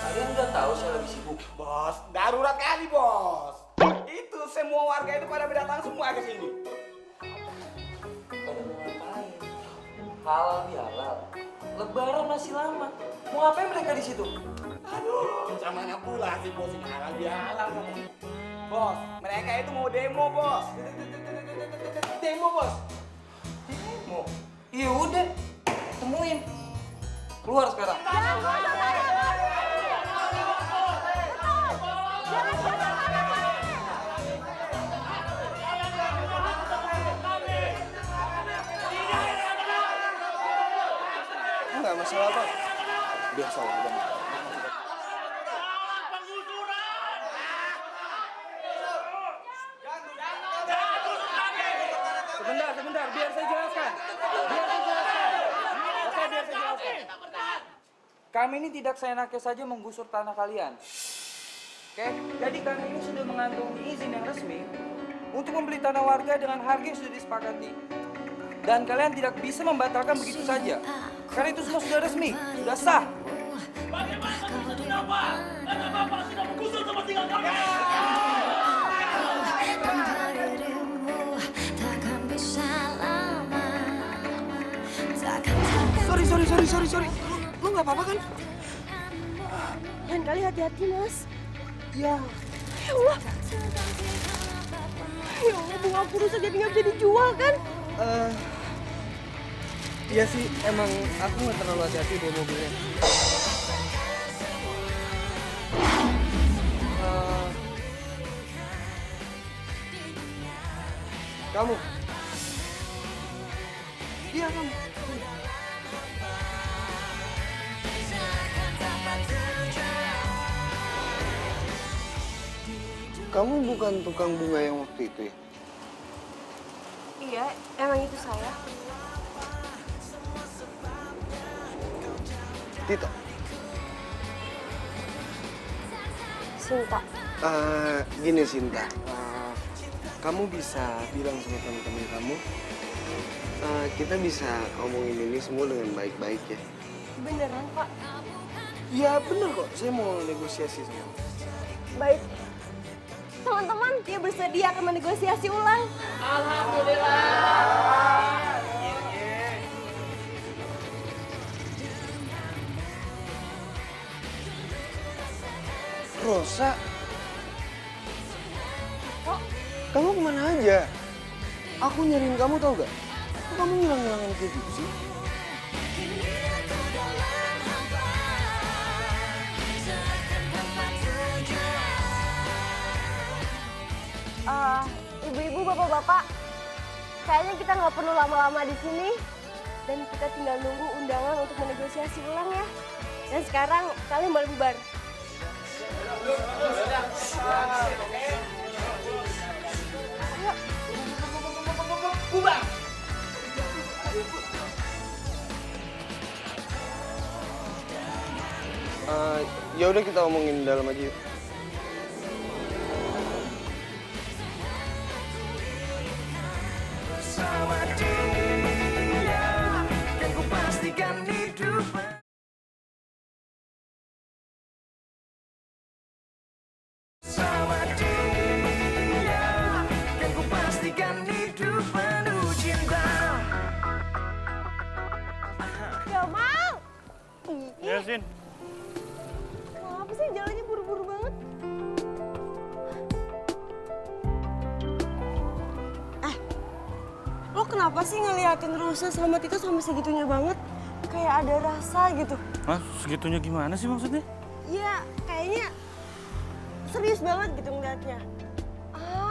Kalian udah tahu saya lagi sibuk. Bos, darurat kali bos. Itu semua warga itu pada datang semua ke sini. Pada mau ngapain? Halal bihalal. Lebaran masih lama. Mau ngapain mereka di situ? Aduh, rencananya pula sih bos ini halal bihalal. Bos, mereka itu mau demo bos. Demo bos. Demo. Iya udah, temuin. Keluar sekarang. Enggak masalah pak. Biasa aja. Sebentar, biar saya jelaskan. Oke, biar saya jelaskan. Kami ini tidak seenaknya saja menggusur tanah kalian. Oke, jadi kami ini sudah mengantongi izin yang resmi untuk membeli tanah warga dengan harga yang sudah disepakati. Dan kalian tidak bisa membatalkan begitu saja. Karena itu semua sudah resmi, sudah sah. Bagaimana bisa sudah Pak? Karena Bapak sudah menggusur tempat tinggal kami. Sorry. Lu nggak apa-apa kan? Lain kali hati-hati, Mas. Ya. Ya Allah. Ya Allah, bunga aku rusak jadi nggak bisa dijual kan? Iya sih, emang aku nggak terlalu hati-hati bawa mobilnya. Kamu? Iya kamu. Kamu bukan tukang bunga yang waktu itu ya? Iya, emang itu saya. Tita. Sinta. Gini Sinta, kamu bisa bilang sama teman-teman kamu, kita bisa ngomongin ini semua dengan baik-baik ya. Beneran, Pak? Iya bener kok, saya mau negosiasi sama kamu. Baik. Teman-teman, dia bersedia akan menegosiasi ulang. Alhamdulillah. Rosa, kamu kemana aja? Aku nyariin kamu tau gak? Kok kamu ngilang-ngilangin kayak gitu sih? Ibu-ibu, bapak-bapak, kayaknya kita nggak perlu lama-lama di sini dan kita tinggal nunggu undangan untuk menegosiasi ulang ya. Dan sekarang kalian boleh bubar. Bubar. Ya udah kita omongin dalam aja yuk. Gamal! Ya, Sin. Apa sih jalannya buru-buru banget? Lo kenapa sih ngeliatin Rosa sama Tito sampai segitunya banget? Kayak ada rasa gitu. Hah? Segitunya gimana sih maksudnya? Iya, kayaknya serius banget gitu ngeliatnya.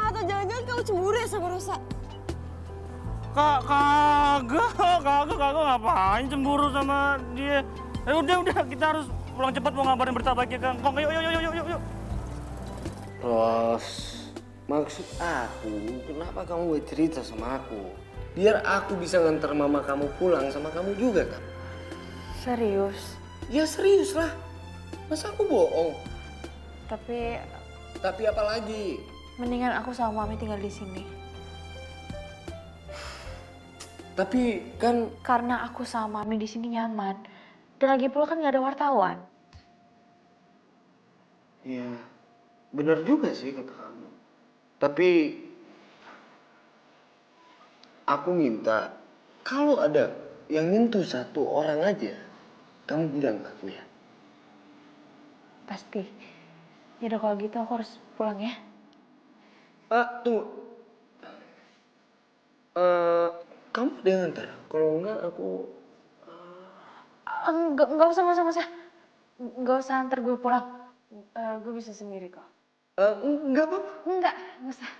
Atau jangan-jangan kamu cemburu ya sama Rosa? Kagak ngapain cemburu sama dia. Udah, kita harus pulang cepat mau ngabarin berita baiknya kan. Kong, yuk. Ros, maksud aku, kenapa kamu gak cerita sama aku? Biar aku bisa nganter mama kamu pulang sama kamu juga kan? Serius? Ya serius lah. Masa aku bohong? Tapi apa lagi? mendingan aku sama Mami tinggal di sini. Tapi kan Karena aku sama Mami di sini nyaman. Dan lagi pula kan nggak ada wartawan. ya bener juga sih kata kamu. Tapi aku minta kalau ada yang nyentuh satu orang aja, kamu bilang ke aku ya. Pasti. Yaudah kalau gitu aku harus pulang ya. Tunggu. Kamu ada yang ngantar? Kalau enggak aku... Enggak usah. Enggak usah antar gue pulang. Gue bisa sendiri kok. Enggak apa-apa. Enggak usah.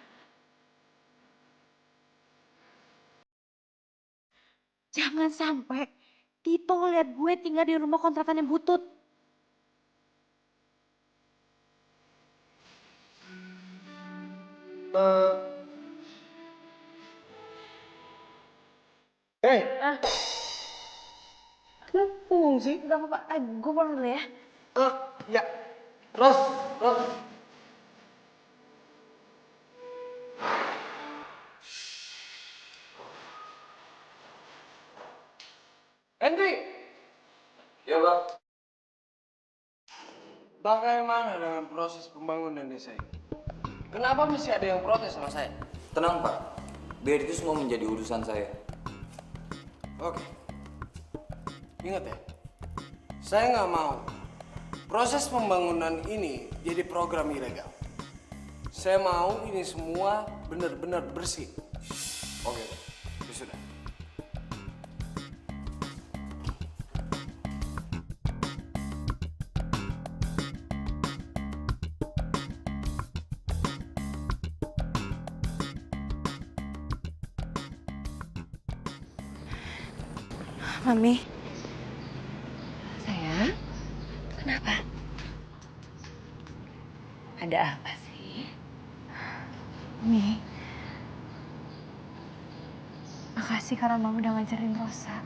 Jangan sampai Tito ngeliat gue tinggal di rumah kontrakan yang butut. Kenapa ngomong sih? Enggak apa-apa, gue pulang dulu ya. Ya. Ros. Henry. Ya, Bang. Bagaimana dengan proses pembangunan desa ini? Kenapa masih ada yang protes sama saya? Tenang Pak, biar itu semua menjadi urusan saya. Oke. Ingat ya, saya nggak mau proses pembangunan ini jadi program ilegal. Saya mau ini semua benar-benar bersih. Oke, ya sudah. Mami. Sayang, kenapa? Ada apa sih? Mi. Makasih karena Mami udah ngajarin Rosa.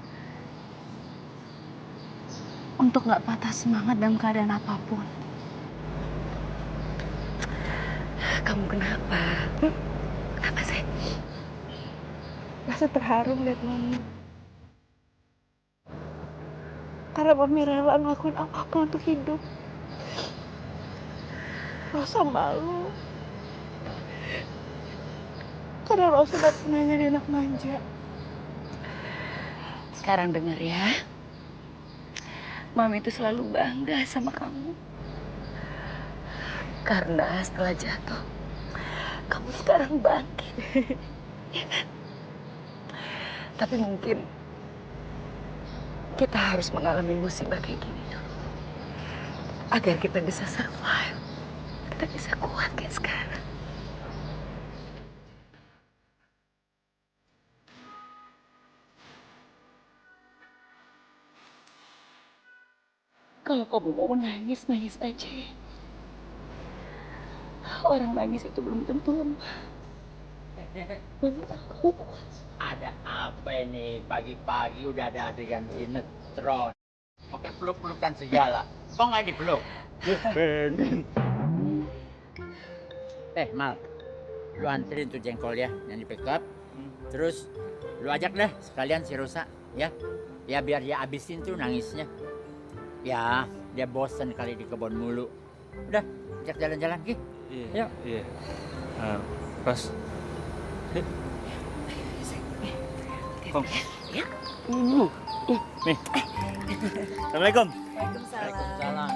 Untuk gak patah semangat dalam keadaan apapun. Kamu kenapa? Kenapa sayang? Rasa terharu lihat Mami. Karena Mami rela ngelakuin apapun untuk hidup. Rosa malu. Karena Rosa gak pernah jadi anak manja. Sekarang dengar ya. Mami itu selalu bangga sama kamu. Karena setelah jatuh, kamu sekarang bangkit. Ya kan? Tapi mungkin kita harus mengalami musibah kayak gini dulu. Agar kita bisa survive. Kita bisa kuat kayak sekarang. Kalau kamu mau nangis, nangis aja. Orang nangis itu belum tentu lemah. Ada apa ini? Pagi-pagi udah ada adegan sinetron. Oke, peluk-pelukan segala. Kok nggak dipeluk? Mal, lu anterin tuh jengkol ya, yang di pick up. Terus lu ajak deh sekalian si Rosa, ya. Ya biar dia abisin tuh nangisnya. Ya, dia bosan kali di kebun mulu. Udah, ajak jalan-jalan, Ki. Iya. Pas. Kong. Ya. Nih. Assalamualaikum. Waalaikumsalam.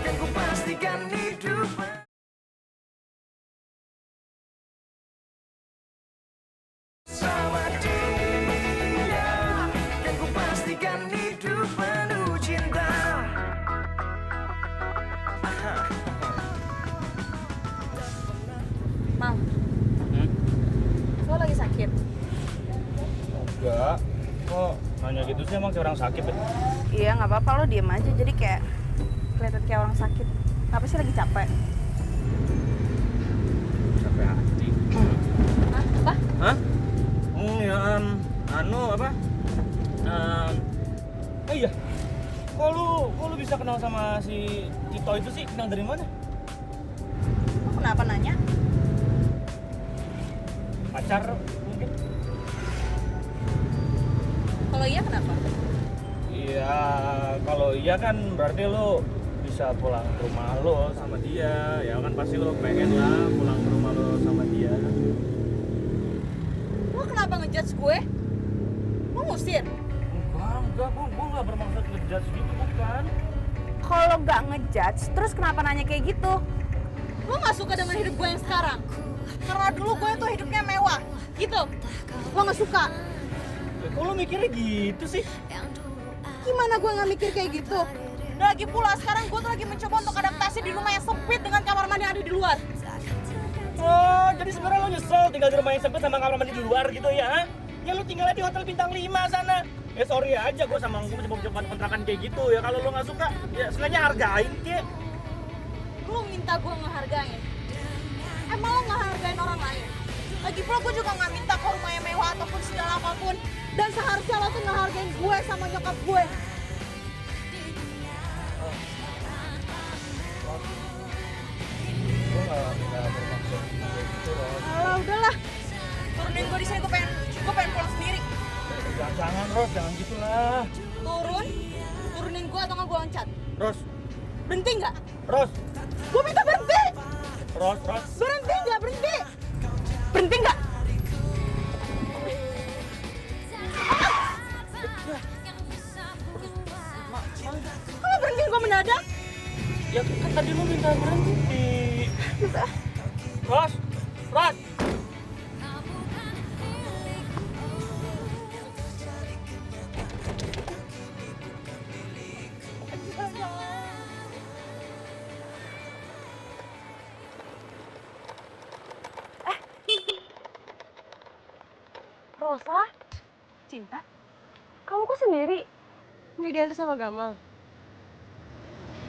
Kan ku pastikan hidup sama dia. Kan ku pastikan hidup penuh cinta. Mam, lo lagi sakit? Enggak. Kok nanya gitu sih, emang kayak orang sakit ya? Iya, nggak apa-apa, lo diem aja. Jadi kayak kelihatan kayak orang sakit. Apa sih lagi capek? Capek hati. Hah? Apa? Hah? Ya, anu apa? Oh iya. Kok lu bisa kenal sama si Tito itu sih? Kenal dari mana? Lo kenapa nanya? Pacar mungkin? Kalau iya kenapa? Iya, kalau iya kan berarti lo bisa pulang ke rumah lo sama dia. Ya kan pasti lo pengen lah pulang ke rumah lo sama dia. Lo kenapa ngejudge gue? Lo ngusir? Enggak, gue nggak bermaksud ngejudge gitu, bukan. Kalau nggak ngejudge, terus kenapa nanya kayak gitu? Lo nggak suka dengan hidup gue yang sekarang? Karena dulu gue tuh hidupnya mewah, gitu. Lo nggak suka? Kok lo mikirnya gitu sih? Gimana gue nggak mikir kayak gitu? Lagi pula sekarang gue tuh lagi mencoba untuk adaptasi di rumah yang sempit dengan kamar mandi yang ada di luar. Oh, jadi sebenarnya lo nyesel tinggal di rumah yang sempit sama kamar mandi di luar gitu ya? Ha? Ya lo tinggalnya di hotel bintang 5 sana. Ya sorry aja, gue sama gue mencoba kontrakan kayak gitu ya. Kalau lo nggak suka, ya sengaja hargain kek. Lo minta gue ngehargain? Emang lo ngehargain orang lain? Lagi pula gue juga nggak minta kok rumahnya mewah ataupun segala apapun. Dan seharusnya lo tuh ngehargain gue sama nyokap gue. Gue nggak bermaksud kayak gitu loh. Alah udahlah, turunin gue di sini, gue pengen pulang sendiri. Jangan Ros, jangan gitulah. Turunin gue atau nggak gue loncat. Ros, Berhenti nggak? Ros, Gue minta berhenti. Ros. Berhenti nggak? Berhenti. berhenti nggak? Kok berhenti gue mendadak? Ya kan tadi lu minta berhenti. Ros, Ros. Rosa? Cinta? Kamu kok sendiri? Nggak diantar sama Gamal?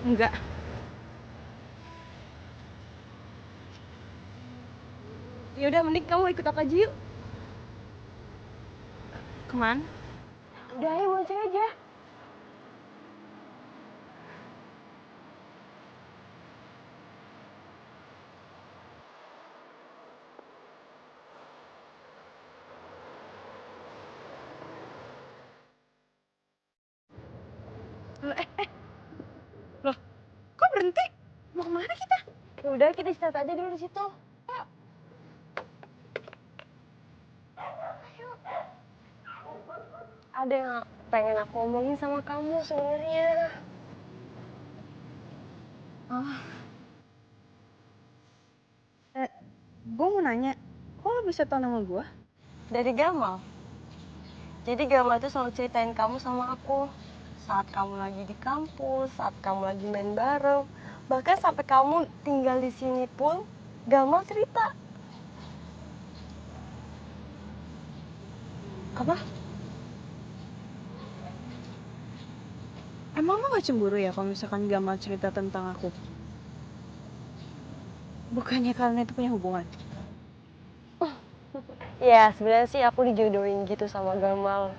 Enggak. Ya udah, mending kamu ikut aku aja yuk. Kemana? Udah, ayo bonceng aja. Loh, kok berhenti? Mau kemana kita? Ya udah, kita istirahat aja dulu di situ. Ayo. Ada yang pengen aku omongin sama kamu sebenarnya. Oh. Gue mau nanya, kok lo bisa tau nama gue? Dari Gamal. Jadi Gamal tuh selalu ceritain kamu sama aku. Saat kamu lagi di kampus, saat kamu lagi main bareng. Bahkan sampai kamu tinggal di sini pun, Gamal cerita. Apa? Emang lo gak cemburu ya kalau misalkan Gamal cerita tentang aku? Bukannya kalian itu punya hubungan? Ya, sebenarnya sih aku dijodohin gitu sama Gamal.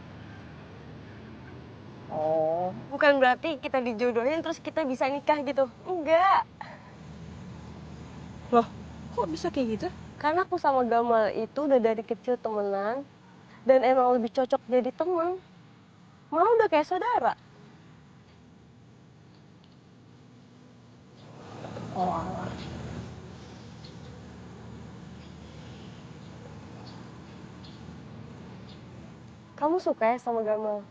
Oh. Bukan berarti kita dijodohin terus kita bisa nikah gitu. Enggak. Loh, kok bisa kayak gitu? Karena aku sama Gamal itu udah dari kecil temenan. Dan emang lebih cocok jadi temen. Malah udah kayak saudara. Oh alah. Kamu suka ya sama Gamal?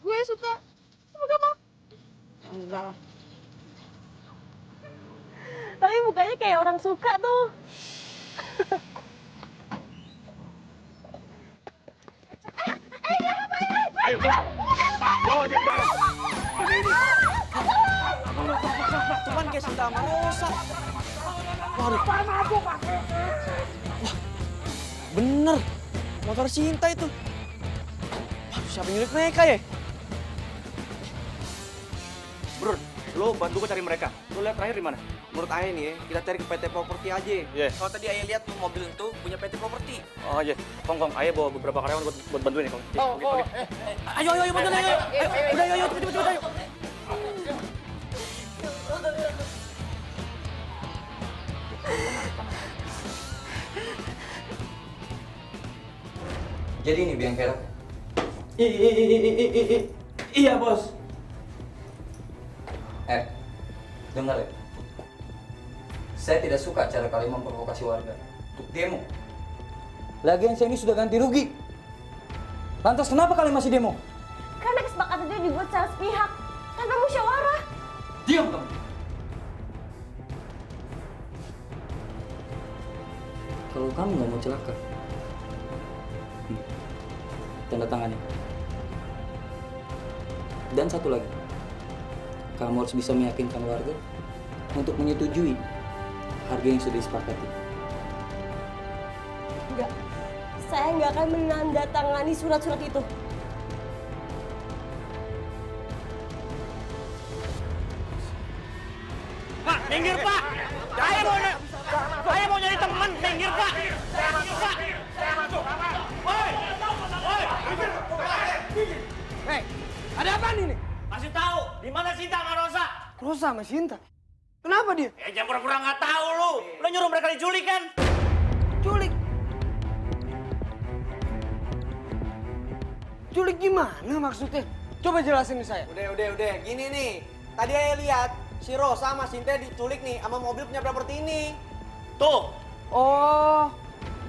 Gue suka sama Gamal. Enggak. Tapi mukanya kayak orang suka tuh. Ayo, bawa dia ke dalam. Cuman kayak Sinta sama Rosa. Waduh. Wah, bener. Motor Sinta itu. Waduh, siapa yang nyulik mereka ya? Bro, lo bantu gue cari mereka. Lo lihat terakhir di mana? Menurut Ayah nih ya, kita cari ke PT Properti aja. Iya. Kalau tadi Ayah lihat tuh mobil itu punya PT Properti. Oh iya, Kong, Ayah bawa beberapa karyawan buat bantuin nih, Kong. Oke. Ayo, bantu ayo. Udah, ayo, cepet, ayo. Jadi ini bengkel. Iya, Bos. Dengar ya. Saya tidak suka cara kalian memprovokasi warga untuk demo. Lagian saya ini sudah ganti rugi. Lantas kenapa kalian masih demo? Karena kesepakatan itu dibuat secara sepihak. Tanpa musyawarah. Diam kamu. Kalau kamu nggak mau celaka, tanda tangannya. Dan satu lagi, kamu harus bisa meyakinkan warga untuk menyetujui harga yang sudah disepakati. Enggak. Saya nggak akan menandatangani surat-surat itu. Pak, minggir, Pak! Saya mau nyari teman, minggir, Pak! Pak! Hei, ada apa nih? Kasih tahu, di mana Sinta sama Rosa? Rosa sama Sinta? Kenapa dia? Jangan pura-pura nggak tahu lu. Lu nyuruh mereka diculik kan? Culik? Culik gimana maksudnya? Coba jelasin ke saya. Udah. Gini nih. Tadi Ayah lihat si Rosa sama Sinta diculik nih sama mobil punya properti ini. Tuh. Oh,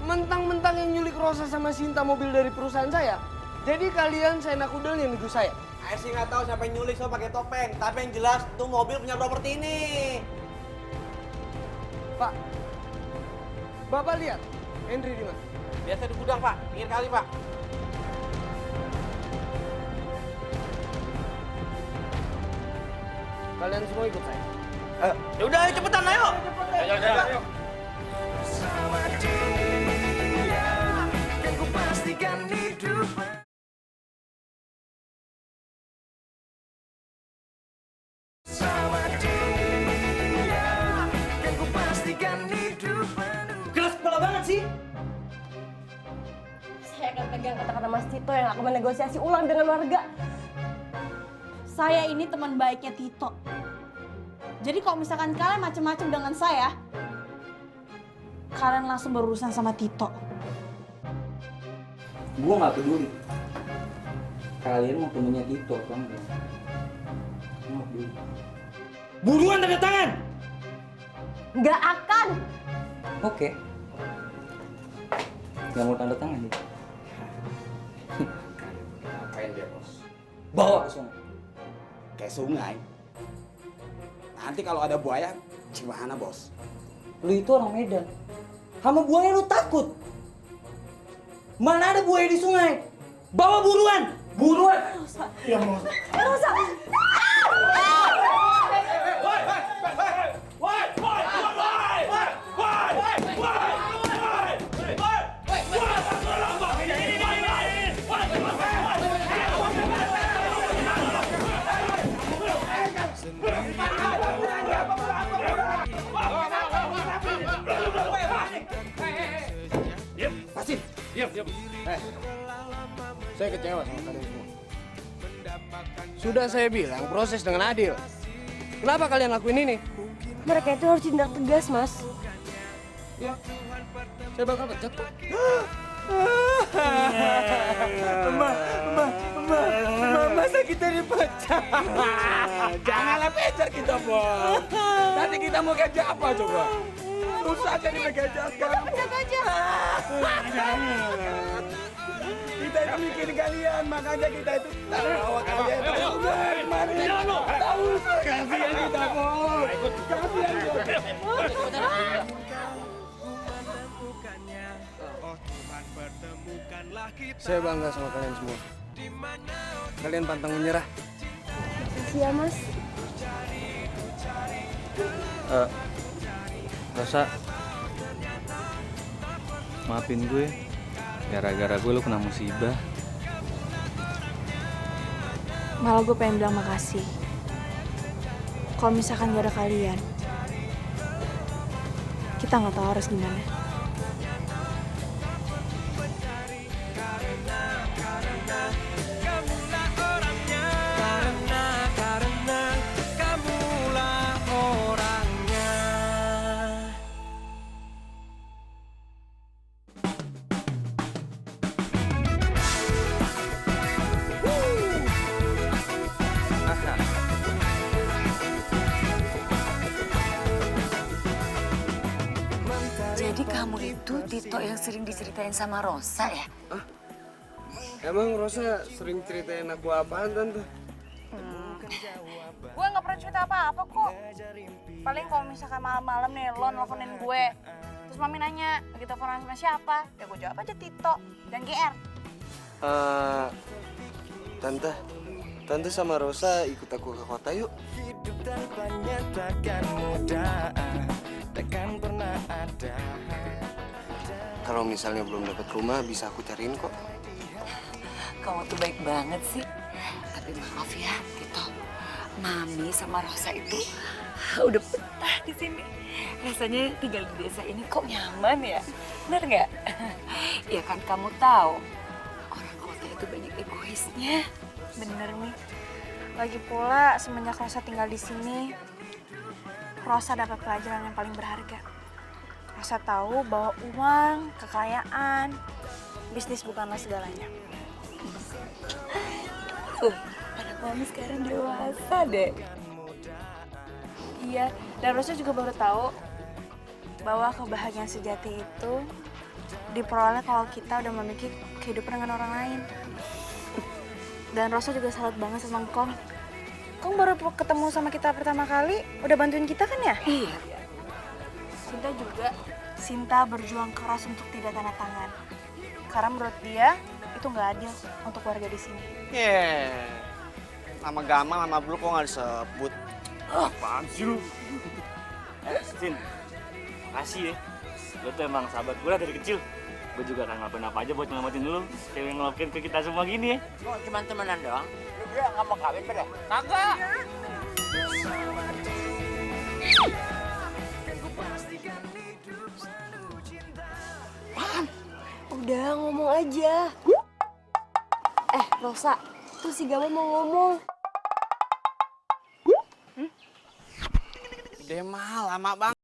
mentang-mentang yang nyulik Rosa sama Sinta mobil dari perusahaan saya. Jadi kalian saya nakudel yang nuduh saya? Saya sih nggak tahu siapa yang nyulik so pakai topeng. Tapi yang jelas tuh mobil punya properti ini. Pak, Bapak lihat Henry di mana? Biasa di gudang Pak, pinggir kali Pak. Kalian semua ikut saya. Ayo. Ya udah, ayo cepetan, ayo. Ayo. Sama dia yang ku pastikan hidup. Sama dia yang ku pastikan hidup. Keras kepala banget sih. Saya akan pegang kata-kata Mas Tito yang akan menegosiasi ulang dengan warga. Saya ini teman baiknya Tito. Jadi kalau misalkan kalian macem-macem dengan saya, kalian langsung berurusan sama Tito. Gue nggak peduli. Kalian mau temennya Tito, kan? Nggak peduli. Buruan tanda tangan! Nggak akan! Oke. Nggak mau tanda tangan nih. Ngapain dia, Bos? Bawa ke sungai. Ke sungai? Nanti kalau ada buaya, gimana, Bos? Lu itu orang Medan. Sama buaya lu takut. Mana ada buaya di sungai? Bawa buruan! Buruan! Rosa. Ya, Bos. Rosa! Pasti. Diam. Saya kecewa sama kalian semua. Sudah saya bilang proses dengan adil. Kenapa kalian lakuin ini? Mereka itu harus tindak tegas, Mas. Ya, saya bakal pecat kok. Masa kita dipecat? Janganlah pecat kita, Bos. Nanti kita mau kerja apa coba? Susah jadi bekerja sekarang. Pecat aja. Kita itu mikirin kalian, makanya kita itu bawa kalian itu kemari. Tahu kasihan kita, Bos. Kasihan kita. Saya bangga sama kalian semua. Kalian pantang menyerah. Makasih ya, Mas. Rosa, maafin gue. Gara-gara gue lu kena musibah. Malah gue pengen bilang makasih. Kalau misalkan gak ada kalian, kita nggak tahu harus gimana. Jadi kamu itu Tito yang sering diceritain sama Rosa ya? Emang Rosa sering ceritain aku apaan, Tante? Gue nggak pernah cerita apa-apa kok. Paling kalau misalkan malam-malam nih lo nelfonin gue, terus mami nanya lagi teleponan sama siapa, ya gue jawab aja Tito dan GR. Tante sama Rosa ikut aku ke kota yuk. Hidup tanpanya takkan mudah, takkan pernah ada. Kalau misalnya belum dapat rumah, bisa aku cariin kok. Kamu tuh baik banget sih. Tapi maaf ya, Tito. Mami sama Rosa itu udah betah di sini. Rasanya tinggal di desa ini kok nyaman ya? Bener nggak? Ya kan kamu tahu, orang kota itu banyak egoisnya. Bener nih. Lagi pula semenjak Rosa tinggal di sini, Rosa dapat pelajaran yang paling berharga. Rosa tahu bahwa uang, kekayaan, bisnis bukanlah segalanya. Anak mami sekarang dewasa deh. Iya, dan Rosa juga baru tahu bahwa kebahagiaan sejati itu diperoleh kalau kita udah memiliki kehidupan dengan orang lain. Dan Rosa juga salut banget sama Kong. Kong baru ketemu sama kita pertama kali, udah bantuin kita kan ya? Iya. Sinta juga. Sinta berjuang keras untuk tidak tanda tangan. Karena menurut dia, itu nggak adil untuk warga di sini. Nama Gamal, nama Blue kok nggak disebut? Apaan sih lu? Sin, makasih ya. Lu tuh emang sahabat gue dari kecil. Gue juga akan ngelakuin apa aja buat nyelamatin lu. Kayak yang ngelakuin ke kita semua gini ya. Kok cuma temenan doang? Lu berdua nggak mau kawin pada? Kagak. Udah ngomong aja. Rosa, tuh si Gamal mau ngomong. Udah mah lama banget.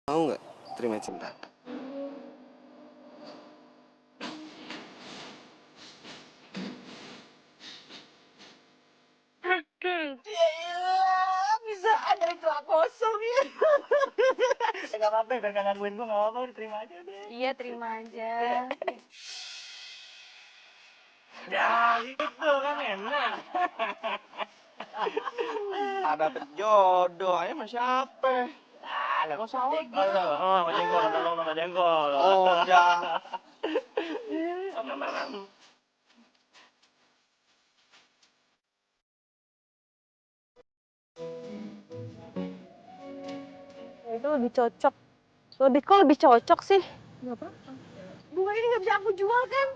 Mau nggak terima cinta? Bisa ada itu kosong ya. Gak apa-apa, biar gak gangguin gue, gak apa-apa, terima aja deh. Iya, terima aja. Ya, gitu kan enak. Ada jodoh, ayo sama siapa? Gak usah jengkol. Oh, sama jengkol, kata lo sama jengkol. Oh, udah. lebih cocok. Kok lebih cocok sih? Gak apa-apa. Bunga ini nggak bisa aku jual kan?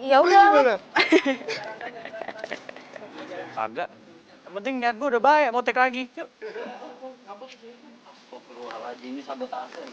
Ya udah. Agak. Yang penting niat gue udah baik, mau take lagi. Yuk. Ini sabotase.